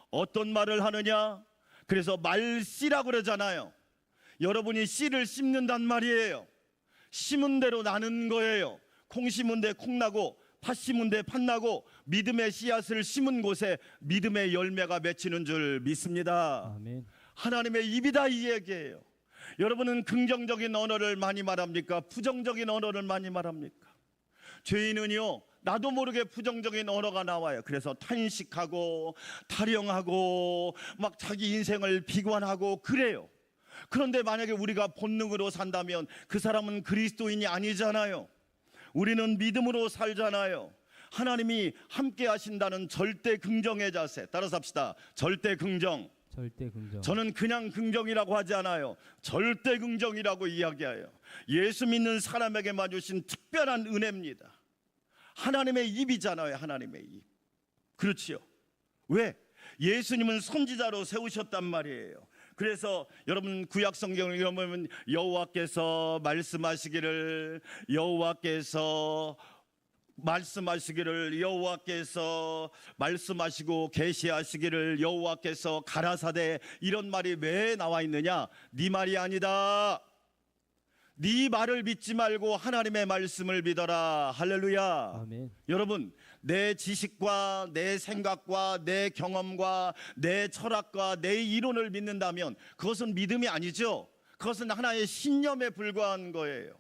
어떤 말을 하느냐? 그래서 말씨라고 그러잖아요. 여러분이 씨를 심는단 말이에요. 심은 대로 나는 거예요. 콩 심은 데 콩 나고 팥 심은 데 팥 나고 믿음의 씨앗을 심은 곳에 믿음의 열매가 맺히는 줄 믿습니다. 아멘. 하나님의 입이다 이 얘기예요. 여러분은 긍정적인 언어를 많이 말합니까? 부정적인 언어를 많이 말합니까? 죄인은요, 나도 모르게 부정적인 언어가 나와요. 그래서 탄식하고 타령하고 막 자기 인생을 비관하고 그래요. 그런데 만약에 우리가 본능으로 산다면 그 사람은 그리스도인이 아니잖아요. 우리는 믿음으로 살잖아요. 하나님이 함께 하신다는 절대 긍정의 자세. 따라서 합시다. 절대 긍정. 절대 긍정. 저는 그냥 긍정이라고 하지 않아요. 절대 긍정이라고 이야기해요. 예수 믿는 사람에게만 주신 특별한 은혜입니다. 하나님의 입이잖아요. 하나님의 입. 그렇지요. 왜? 예수님은 선지자로 세우셨단 말이에요. 그래서 여러분 구약 성경을 읽으면 여호와께서 말씀하시기를, 여호와께서 말씀하시고 계시하시기를, 여호와께서 가라사대, 이런 말이 왜 나와 있느냐? 네 말이 아니다. 네 말을 믿지 말고 하나님의 말씀을 믿어라. 할렐루야. 아멘. 여러분, 내 지식과 내 생각과 내 경험과 내 철학과 내 이론을 믿는다면 그것은 믿음이 아니죠. 그것은 하나의 신념에 불과한 거예요.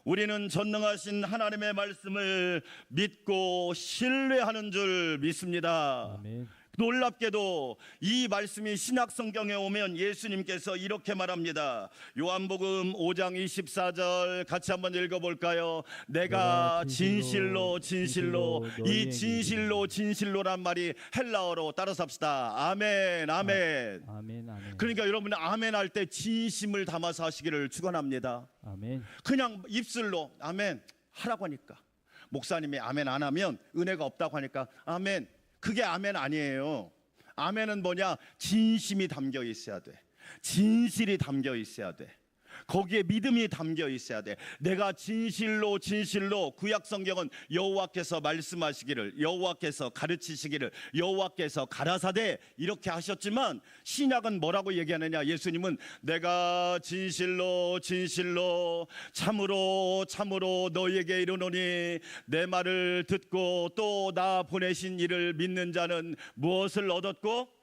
우리는 전능하신 하나님의 말씀을 믿고 신뢰하는 줄 믿습니다. 아멘. 놀랍게도 이 말씀이 신약 성경에 오면 예수님께서 이렇게 말합니다. 요한복음 5장 24절 같이 한번 읽어볼까요? 내가 진실로 이 진실로란 말이 헬라어로 따라서 합시다. 아멘, 아멘. 아멘. 아멘. 그러니까 여러분 아멘 할 때 진심을 담아서 하시기를 축원합니다. 아멘. 그냥 입술로 아멘 하라고 하니까, 목사님이 아멘 안 하면 은혜가 없다고 하니까 아멘, 그게 아멘 아니에요. 아멘은 뭐냐? 진심이 담겨 있어야 돼. 진실이 담겨 있어야 돼. 거기에 믿음이 담겨 있어야 돼. 내가 진실로 구약 성경은 여호와께서 말씀하시기를, 여호와께서 가르치시기를, 여호와께서 가라사대 이렇게 하셨지만 신약은 뭐라고 얘기하느냐? 예수님은 내가 진실로 참으로 너희에게 이르노니 내 말을 듣고 또 나 보내신 이를 믿는 자는 무엇을 얻었고?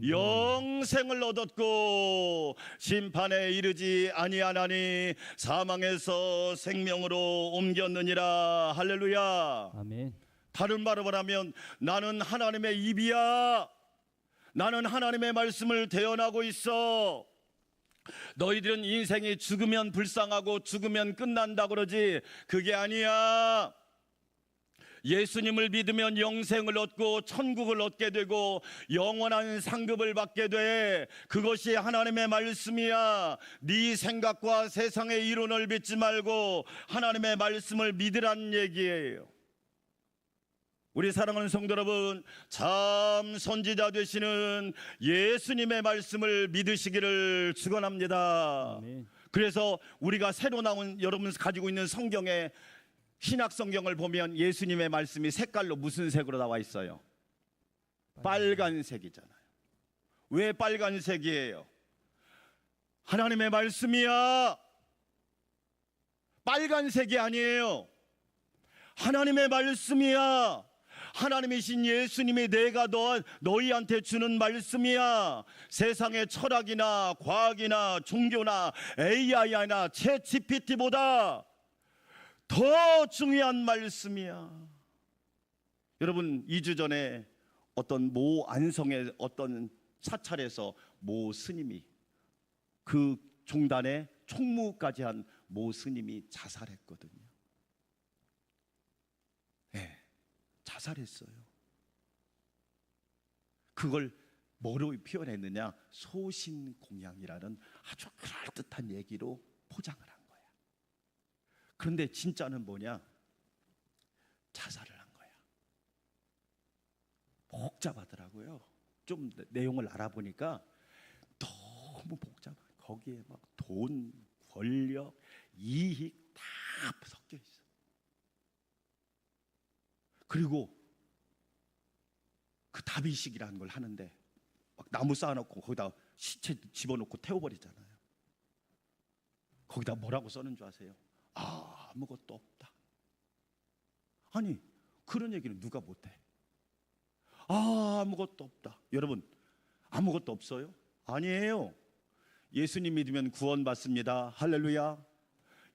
영생을 얻었고 심판에 이르지 아니하나니 사망에서 생명으로 옮겼느니라. 할렐루야. 아멘. 다른 말로 말하면 나는 하나님의 입이야. 나는 하나님의 말씀을 대언하고 있어. 너희들은 인생이 죽으면 불쌍하고 죽으면 끝난다 그러지, 그게 아니야. 예수님을 믿으면 영생을 얻고 천국을 얻게 되고 영원한 상급을 받게 돼. 그것이 하나님의 말씀이야. 네 생각과 세상의 이론을 믿지 말고 하나님의 말씀을 믿으란 얘기예요. 우리 사랑하는 성도 여러분, 참 선지자 되시는 예수님의 말씀을 믿으시기를 축원합니다. 아멘. 그래서 우리가 새로 나온 여러분 가지고 있는 성경에 신약 성경을 보면 예수님의 말씀이 색깔로 무슨 색으로 나와 있어요? 빨간색이잖아요. 왜 빨간색이에요? 하나님의 말씀이야. 빨간색이 아니에요. 하나님의 말씀이야. 하나님이신 예수님이 내가 너희한테 주는 말씀이야. 세상의 철학이나 과학이나 종교나 AI나 챗GPT보다 더 중요한 말씀이야. 여러분, 2주 전에 어떤 모 안성의 어떤 사찰에서 모 스님이, 그 종단의 총무까지 한 모 스님이 자살했거든요. 네, 자살했어요. 그걸 뭐로 표현했느냐? 소신공양이라는 아주 그럴듯한 얘기로 포장을 한 거야. 그런데 진짜는 뭐냐? 자살을 한 거야. 복잡하더라고요. 좀 내용을 알아보니까 너무 복잡해. 거기에 막 돈, 권력, 이익 다 섞여 있어. 그리고 그 다비식이라는 걸 하는데 막 나무 쌓아놓고 거기다 시체 집어넣고 태워버리잖아요. 거기다 뭐라고 써는 줄 아세요? 아무것도 없다. 아니, 그런 얘기는 누가 못해? 아무것도 없다. 여러분, 아무것도 없어요? 아니에요. 예수님 믿으면 구원받습니다. 할렐루야.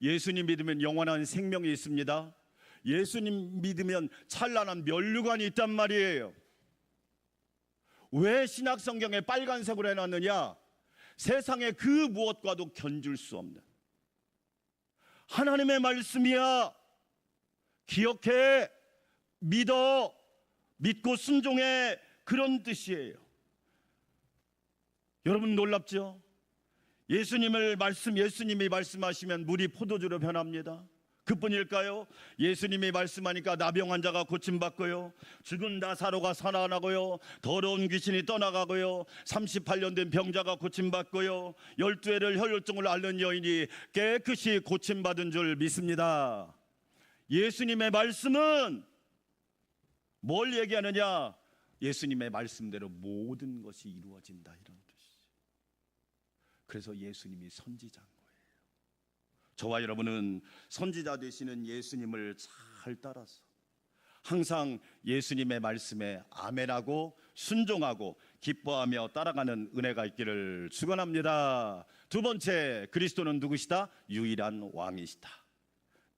예수님 믿으면 영원한 생명이 있습니다. 예수님 믿으면 찬란한 면류관이 있단 말이에요. 왜 신약 성경에 빨간색으로 해놨느냐? 세상의 그 무엇과도 견줄 수 없는 하나님의 말씀이야. 기억해, 믿어, 믿고 순종해, 그런 뜻이에요. 여러분 놀랍죠? 예수님이 말씀하시면 물이 포도주로 변합니다. 그뿐일까요? 예수님이 말씀하니까 나병 환자가 고침받고요, 죽은 나사로가 살아나고요, 더러운 귀신이 떠나가고요, 38년 된 병자가 고침받고요, 12회를 혈루증을 앓는 여인이 깨끗이 고침받은 줄 믿습니다. 예수님의 말씀은 뭘 얘기하느냐? 예수님의 말씀대로 모든 것이 이루어진다, 이런 뜻이죠. 그래서 예수님이 선지자인 거예요. 저와 여러분은 선지자 되시는 예수님을 잘 따라서 항상 예수님의 말씀에 아멘하고 순종하고 기뻐하며 따라가는 은혜가 있기를 축원합니다. 두 번째, 그리스도는 누구시다? 유일한 왕이시다.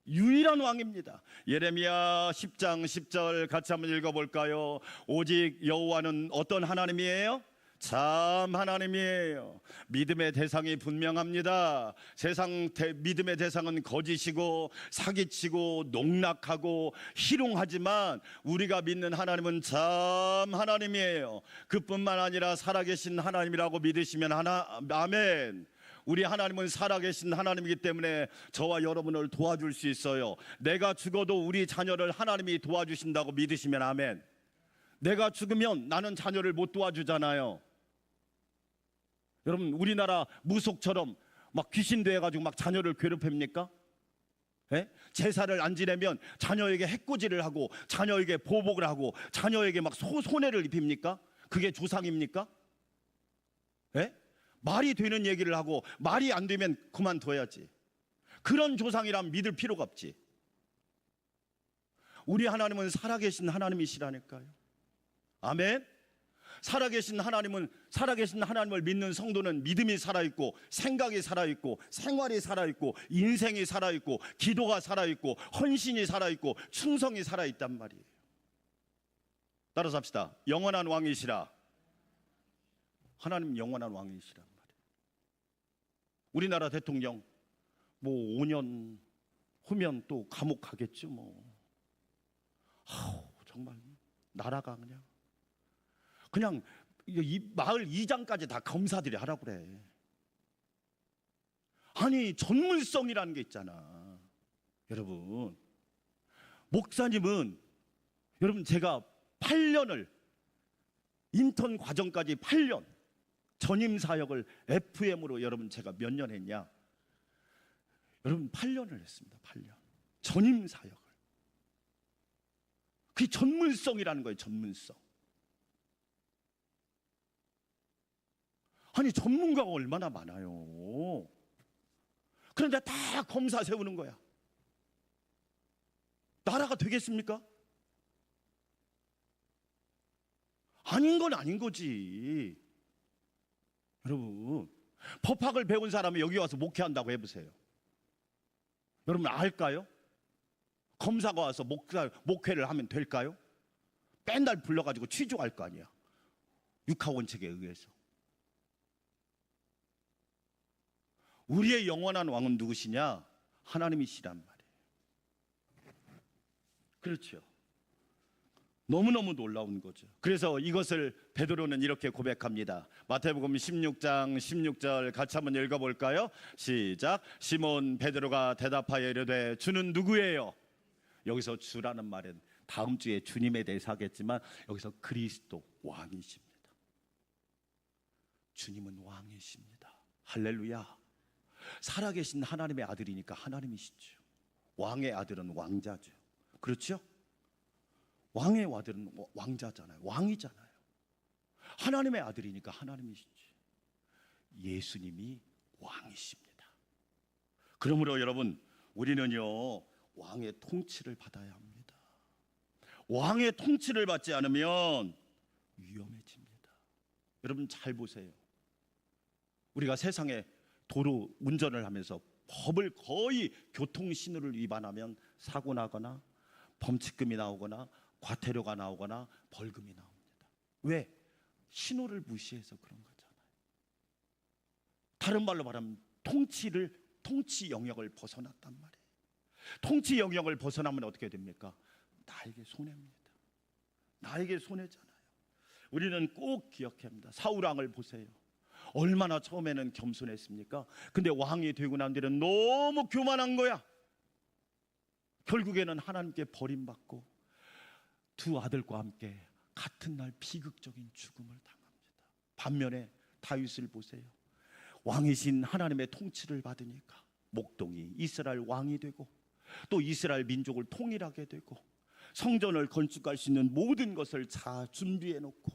유일한 왕입니다. 예레미야 10장 10절 같이 한번 읽어볼까요? 오직 여호와는 어떤 하나님이에요? 참 하나님이에요. 믿음의 대상이 분명합니다. 믿음의 대상은 거짓이고 사기치고 농락하고 희롱하지만 우리가 믿는 하나님은 참 하나님이에요. 그뿐만 아니라 살아계신 하나님이라고 믿으시면 아멘. 우리 하나님은 살아계신 하나님이기 때문에 저와 여러분을 도와줄 수 있어요. 내가 죽어도 우리 자녀를 하나님이 도와주신다고 믿으시면 아멘. 내가 죽으면 나는 자녀를 못 도와주잖아요. 여러분, 우리나라 무속처럼 막 귀신 돼가지고 막 자녀를 괴롭힙니까? 예? 제사를 안 지내면 자녀에게 해코지를 하고 자녀에게 보복을 하고 자녀에게 막 손해를 입힙니까? 그게 조상입니까? 예? 말이 되는 얘기를 하고 말이 안 되면 그만둬야지. 그런 조상이라면 믿을 필요가 없지. 우리 하나님은 살아계신 하나님이시라니까요. 아멘. 살아계신 하나님을 믿는 성도는 믿음이 살아있고 생각이 살아있고 생활이 살아있고 인생이 살아있고 기도가 살아있고 헌신이 살아있고 충성이 살아있단 말이에요. 따라서 합시다. 영원한 왕이시라. 하나님 영원한 왕이시란 말이에요. 우리나라 대통령 뭐 5년 후면 또 감옥 가겠죠 뭐. 정말 나라가 그냥 이 마을 이장까지 다 검사들이 하라고 그래. 아니, 전문성이라는 게 있잖아. 여러분, 목사님은 여러분 제가 8년을 인턴 과정까지 8년 전임 사역을 FM으로 여러분 제가 몇 년 했냐? 여러분 8년을 했습니다. 8년 전임 사역을. 그게 전문성이라는 거예요. 전문성. 아니, 전문가가 얼마나 많아요. 그런데 다 검사 세우는 거야. 나라가 되겠습니까? 아닌 건 아닌 거지. 여러분, 법학을 배운 사람이 여기 와서 목회한다고 해보세요. 여러분 알까요? 검사가 와서 목회를 하면 될까요? 맨날 불러가지고 취조할 거 아니야. 육하원칙에 의해서. 우리의 영원한 왕은 누구시냐? 하나님이시란 말이에요. 그렇죠. 너무너무 놀라운 거죠. 그래서 이것을 베드로는 이렇게 고백합니다. 마태복음 16장 16절 같이 한번 읽어볼까요? 시작. 시몬 베드로가 대답하여 이르되 주는 누구예요? 여기서 주라는 말은 다음 주에 주님에 대해서 하겠지만 여기서 그리스도 왕이십니다. 주님은 왕이십니다. 할렐루야. 살아계신 하나님의 아들이니까 하나님이시죠. 왕의 아들은 왕자죠. 그렇죠? 왕의 아들은 왕자잖아요. 왕이잖아요. 하나님의 아들이니까 하나님이시죠. 예수님이 왕이십니다. 그러므로 여러분, 우리는요 왕의 통치를 받아야 합니다. 왕의 통치를 받지 않으면 위험해집니다. 여러분 잘 보세요. 우리가 세상에 도로 운전을 하면서 법을 거의 교통신호를 위반하면 사고 나거나 범칙금이 나오거나 과태료가 나오거나 벌금이 나옵니다. 왜? 신호를 무시해서 그런 거잖아요. 다른 말로 말하면 통치 영역을 벗어났단 말이에요. 통치 영역을 벗어나면 어떻게 됩니까? 나에게 손해입니다. 나에게 손해잖아요. 우리는 꼭 기억해야 합니다. 사울왕을 보세요. 얼마나 처음에는 겸손했습니까? 근데 왕이 되고 난 뒤는 너무 교만한 거야. 결국에는 하나님께 버림받고 두 아들과 함께 같은 날 비극적인 죽음을 당합니다. 반면에 다윗을 보세요. 왕이신 하나님의 통치를 받으니까 목동이 이스라엘 왕이 되고 또 이스라엘 민족을 통일하게 되고 성전을 건축할 수 있는 모든 것을 다 준비해 놓고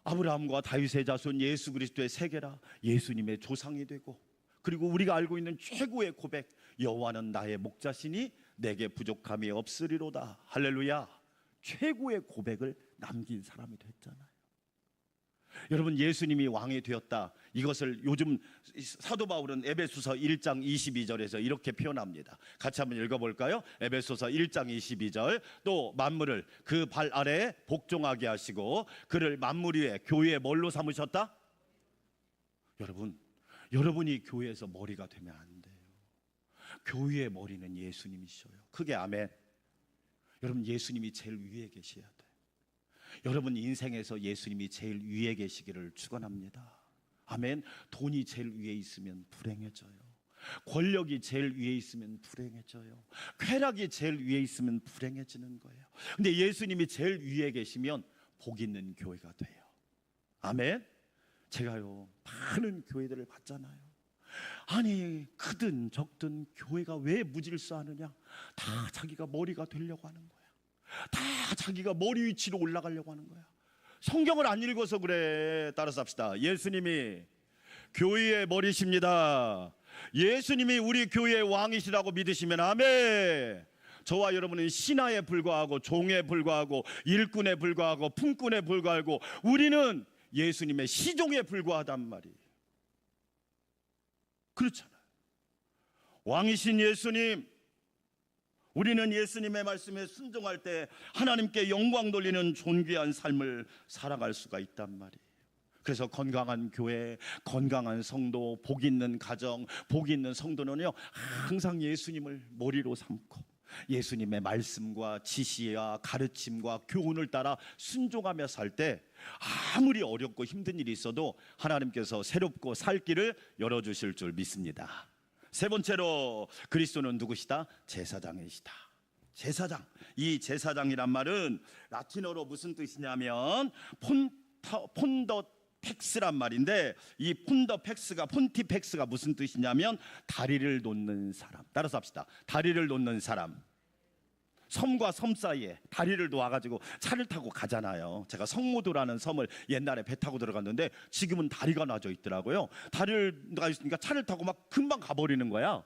아브라함과 다윗의 자손 예수 그리스도의 세계라 예수님의 조상이 되고 그리고 우리가 알고 있는 최고의 고백 여호와는 나의 목자시니 내게 부족함이 없으리로다. 할렐루야. 최고의 고백을 남긴 사람이 됐잖아요. 여러분, 예수님이 왕이 되었다. 이것을 요즘 사도 바울은 에베소서 1장 22절에서 이렇게 표현합니다. 같이 한번 읽어볼까요? 에베소서 1장 22절. 또 만물을 그 발 아래에 복종하게 하시고 그를 만물 위에 교회의 뭘로 삼으셨다? 여러분이 교회에서 머리가 되면 안 돼요. 교회의 머리는 예수님이셔요. 크게 아멘. 여러분, 예수님이 제일 위에 계셔야 돼요. 여러분 인생에서 예수님이 제일 위에 계시기를 축원합니다. 아멘. 돈이 제일 위에 있으면 불행해져요. 권력이 제일 위에 있으면 불행해져요. 쾌락이 제일 위에 있으면 불행해지는 거예요. 근데 예수님이 제일 위에 계시면 복 있는 교회가 돼요. 아멘. 제가요 많은 교회들을 봤잖아요. 아니 크든 적든 교회가 왜 무질서하느냐? 다 자기가 머리가 되려고 하는 거야. 다 자기가 머리 위치로 올라가려고 하는 거야. 성경을 안 읽어서 그래. 따라서 합시다. 예수님이 교회의 머리십니다. 예수님이 우리 교회의 왕이시라고 믿으시면 아멘. 저와 여러분은 신하에 불과하고 종에 불과하고 일꾼에 불과하고 품꾼에 불과하고 우리는 예수님의 시종에 불과하단 말이에요. 그렇잖아요. 왕이신 예수님, 우리는 예수님의 말씀에 순종할 때 하나님께 영광 돌리는 존귀한 삶을 살아갈 수가 있단 말이에요. 그래서 건강한 교회, 건강한 성도, 복 있는 가정, 복 있는 성도는요 항상 예수님을 머리로 삼고 예수님의 말씀과 지시와 가르침과 교훈을 따라 순종하며 살 때 아무리 어렵고 힘든 일이 있어도 하나님께서 새롭고 살 길을 열어주실 줄 믿습니다. 세 번째로 그리스도는 누구시다? 제사장이시다. 제사장. 이 제사장이란 말은 라틴어로 무슨 뜻이냐면 폰더펙스란 말인데 이 폰티펙스가 무슨 뜻이냐면 다리를 놓는 사람. 따라서 합시다. 다리를 놓는 사람. 섬과 섬 사이에 다리를 놓아가지고 차를 타고 가잖아요. 제가 성모도라는 섬을 옛날에 배 타고 들어갔는데 지금은 다리가 놔져 있더라고요. 다리를 놔 있으니까 차를 타고 막 금방 가버리는 거야.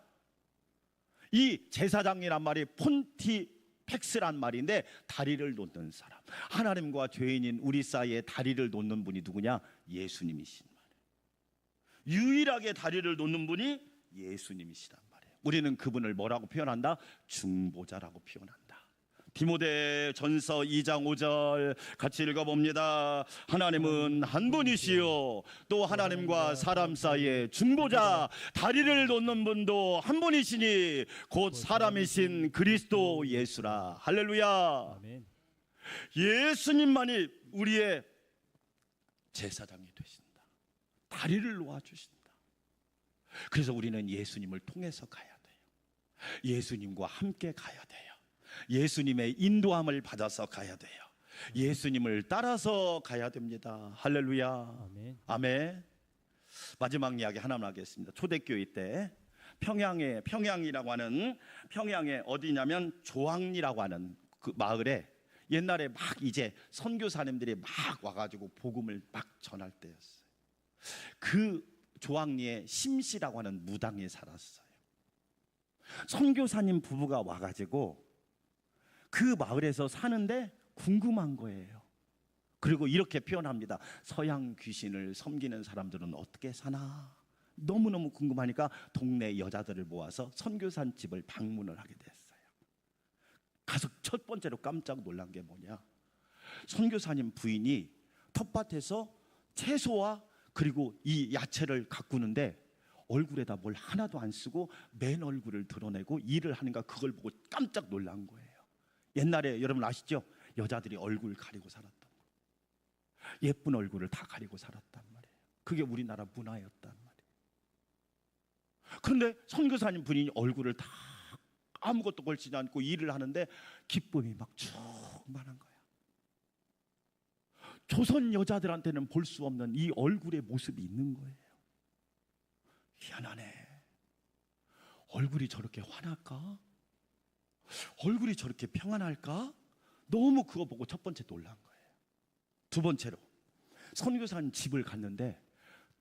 이 제사장이란 말이 폰티펙스란 말인데 다리를 놓는 사람. 하나님과 죄인인 우리 사이에 다리를 놓는 분이 누구냐? 예수님이신 말이에요. 유일하게 다리를 놓는 분이 예수님이시란 말이에요. 우리는 그분을 뭐라고 표현한다? 중보자라고 표현한다. 디모데 전서 2장 5절 같이 읽어봅니다. 하나님은 한 분이시요 또 하나님과 사람 사이에 중보자, 다리를 놓는 분도 한 분이시니 곧 사람이신 그리스도 예수라. 할렐루야. 아멘. 예수님만이 우리의 제사장이 되신다. 다리를 놓아주신다. 그래서 우리는 예수님을 통해서 가야 돼요. 예수님과 함께 가야 돼요. 예수님의 인도함을 받아서 가야 돼요. 예수님을 따라서 가야 됩니다. 할렐루야. 아멘. 아멘. 마지막 이야기 하나만 하겠습니다. 초대교회 때 평양이라고 하는 평양에 어디냐면 조항리라고 하는 그 마을에 옛날에 막 이제 선교사님들이 막 와가지고 복음을 막 전할 때였어요. 그 조항리에 심씨라고 하는 무당이 살았어요. 선교사님 부부가 와가지고 그 마을에서 사는데 궁금한 거예요. 그리고 이렇게 표현합니다. 서양 귀신을 섬기는 사람들은 어떻게 사나 너무너무 궁금하니까 동네 여자들을 모아서 선교사님 집을 방문을 하게 됐어요. 가서 첫 번째로 깜짝 놀란 게 뭐냐, 선교사님 부인이 텃밭에서 채소와 그리고 이 야채를 가꾸는데 얼굴에다 뭘 하나도 안 쓰고 맨 얼굴을 드러내고 일을 하는가, 그걸 보고 깜짝 놀란 거예요. 옛날에 여러분 아시죠? 여자들이 얼굴 가리고 살았던 거. 예쁜 얼굴을 다 가리고 살았단 말이에요. 그게 우리나라 문화였단 말이에요. 그런데 선교사님 분이 얼굴을 다 아무것도 걸치지 않고 일을 하는데 기쁨이 막 충만한 거야. 조선 여자들한테는 볼 수 없는 이 얼굴의 모습이 있는 거예요. 희한하네. 얼굴이 저렇게 환할까? 얼굴이 저렇게 평안할까? 너무 그거 보고 첫 번째 놀란 거예요. 두 번째로 선교사님 집을 갔는데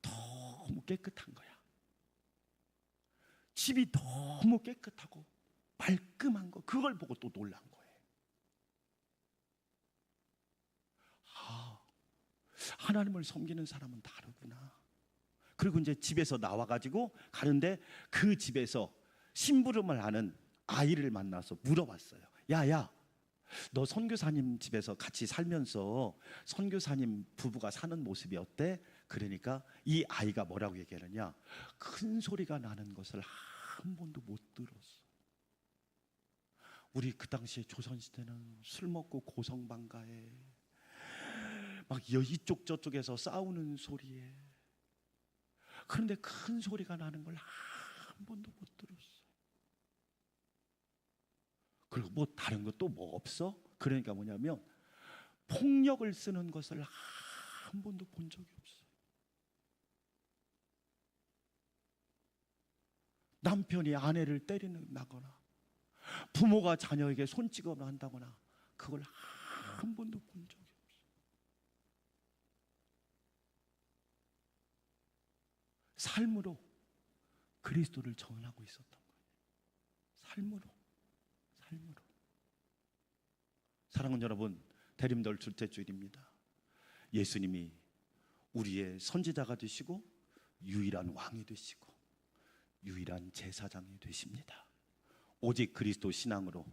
너무 깨끗한 거야. 집이 너무 깨끗하고 말끔한 거, 그걸 보고 또 놀란 거예요. 아, 하나님을 섬기는 사람은 다르구나. 그리고 이제 집에서 나와가지고 가는데 그 집에서 심부름을 하는 아이를 만나서 물어봤어요. 야야, 너 선교사님 집에서 같이 살면서 선교사님 부부가 사는 모습이 어때? 그러니까 이 아이가 뭐라고 얘기하느냐, 큰 소리가 나는 것을 한 번도 못 들었어. 우리 그 당시에 조선시대는 술 먹고 고성방가에 막 이쪽 저쪽에서 싸우는 소리에, 그런데 큰 소리가 나는 걸 한 번도 못 들었어. 그리고 뭐 다른 것도 뭐 없어? 그러니까 뭐냐면 폭력을 쓰는 것을 한 번도 본 적이 없어요. 남편이 아내를 때리거나 부모가 자녀에게 손찌검을 한다거나 그걸 한 번도 본 적이 없어요. 삶으로 그리스도를 전하고 있었던 거예요. 삶으로. 사랑하는 여러분, 대림절 둘째 주일입니다. 예수님이 우리의 선지자가 되시고 유일한 왕이 되시고 유일한 제사장이 되십니다. 오직 그리스도 신앙으로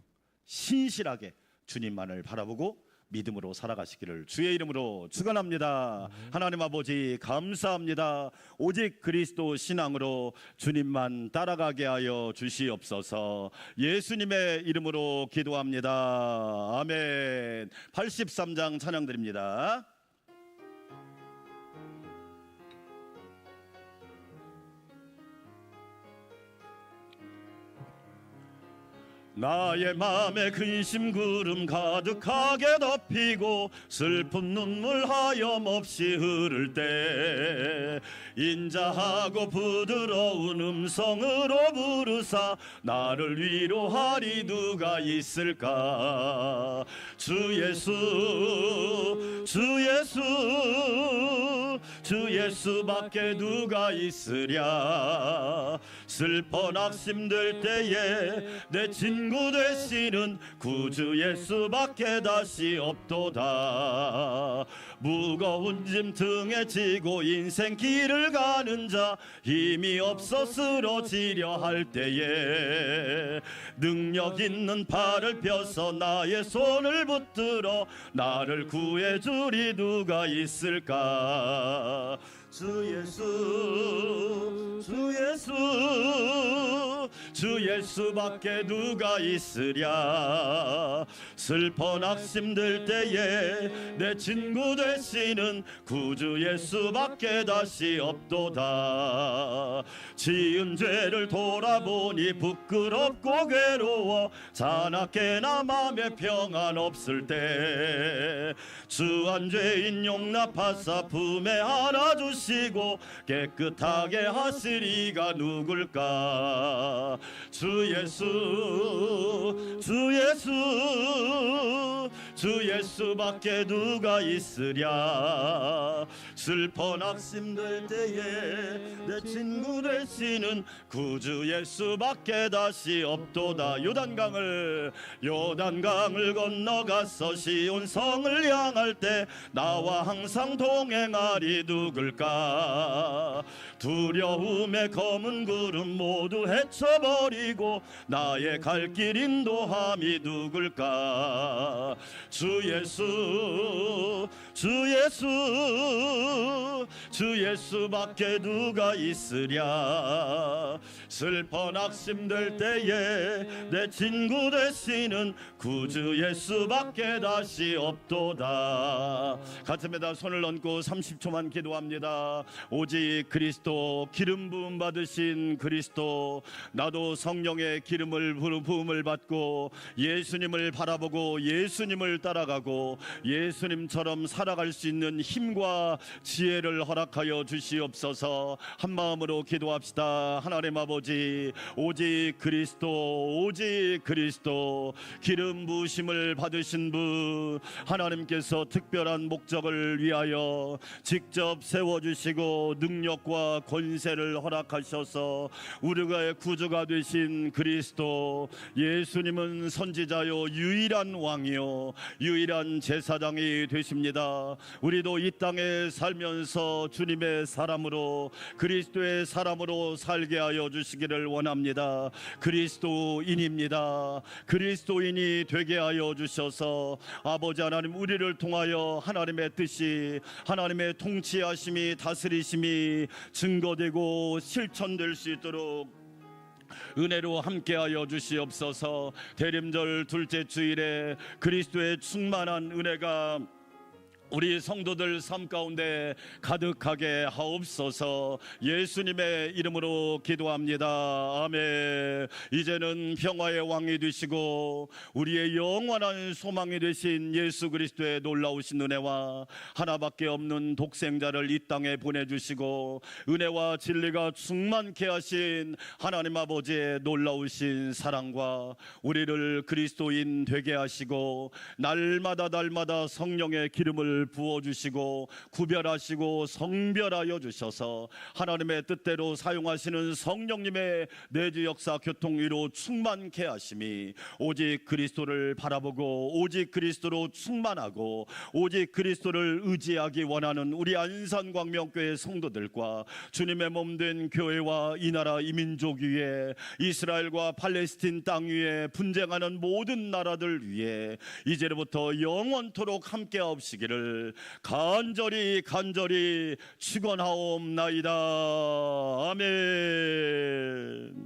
신실하게 주님만을 바라보고 믿음으로 살아가시기를 주의 이름으로 축원합니다. 하나님 아버지 감사합니다. 오직 그리스도 신앙으로 주님만 따라가게 하여 주시옵소서. 예수님의 이름으로 기도합니다. 아멘. 83장 찬양 드립니다. 나의 맘에 근심 구름 가득하게 덮이고 슬픈 눈물 하염없이 흐를 때 인자하고 부드러운 음성으로 부르사 나를 위로하리 누가 있을까. 주 예수 주 예수 주 예수밖에 누가 있으랴. 슬퍼 낙심될 때에 내 친구 되시는 구주 예수밖에 다시 없도다. 무거운 짐 등에 지고 인생 길을 가는 자 힘이 없어 쓰러지려 할 때에 능력 있는 팔을 펴서 나의 손을 붙들어 나를 구해주리 누가 있을까. 주 예수 주 예수 주 예수밖에 누가 있으랴. 슬퍼 낙심될 때에 내 친구 되시는 구주 예수밖에 다시 없도다. 지은 죄를 돌아보니 부끄럽고 괴로워 자나깨나 맘에 평안 없을 때 주한 죄인 용납하사 품에 안아주시고 깨끗하게 하시리가 누굴까. 주 예수 주 예수 주 예수밖에 누가 있으랴. 슬퍼 낙심될 때에 내 친구 되시는 구주 예수밖에 다시 없도다. 요단강을 건너가서 시온 성을 향할 때 나와 항상 동행하리 누굴까. 두려움의 검은 구름 모두 헤쳐버리고 나의 갈 길 인도함이 누굴까. 주 예수 주 예수 주 예수밖에 누가 있으랴. 슬퍼 낙심될 때에 내 친구 되시는 구주 예수밖에 다시 없도다. 같습니다. 손을 얹고 30초만 기도합니다. 오직 그리스도, 기름 부음 받으신 그리스도, 나도 성령의 기름을 부음을 받고 예수님을 바라보고 예수님을 따라가고 예수님처럼 살아갈 수 있는 힘과 지혜를 허락하여 주시옵소서. 한 마음으로 기도합시다. 하나님 아버지, 오직 그리스도, 오직 그리스도, 기름 부으심을 받으신 분 하나님께서 특별한 목적을 위하여 직접 세워주시고 능력과 권세를 허락하셔서 우리의 구주가 되신 그리스도 예수님은 선지자요 유일한 왕이요 유일한 제사장이 되십니다. 우리도 이 땅에 살면서 주님의 사람으로, 그리스도의 사람으로 살게 하여 주시기를 원합니다. 그리스도인입니다. 그리스도인이 되게 하여 주셔서 아버지 하나님, 우리를 통하여 하나님의 뜻이, 하나님의 통치하심이, 다스리심이 증거되고 실천될 수 있도록 은혜로 함께하여 주시옵소서. 대림절 둘째 주일에 그리스도의 충만한 은혜가 우리 성도들 삶 가운데 가득하게 하옵소서. 예수님의 이름으로 기도합니다. 아멘. 이제는 평화의 왕이 되시고 우리의 영원한 소망이 되신 예수 그리스도의 놀라우신 은혜와 하나밖에 없는 독생자를 이 땅에 보내주시고 은혜와 진리가 충만케 하신 하나님 아버지의 놀라우신 사랑과 우리를 그리스도인 되게 하시고 날마다 성령의 기름을 부어주시고 구별하시고 성별하여 주셔서 하나님의 뜻대로 사용하시는 성령님의 내주 역사 교통위로 충만케 하심이, 오직 그리스도를 바라보고 오직 그리스도로 충만하고 오직 그리스도를 의지하기 원하는 우리 안산광명교회 성도들과 주님의 몸된 교회와 이 나라 이 민족 위에, 이스라엘과 팔레스틴 땅 위에 분쟁하는 모든 나라들 위에 이제부터 영원토록 함께하옵시기를 간절히 축원하옵나이다. 아멘.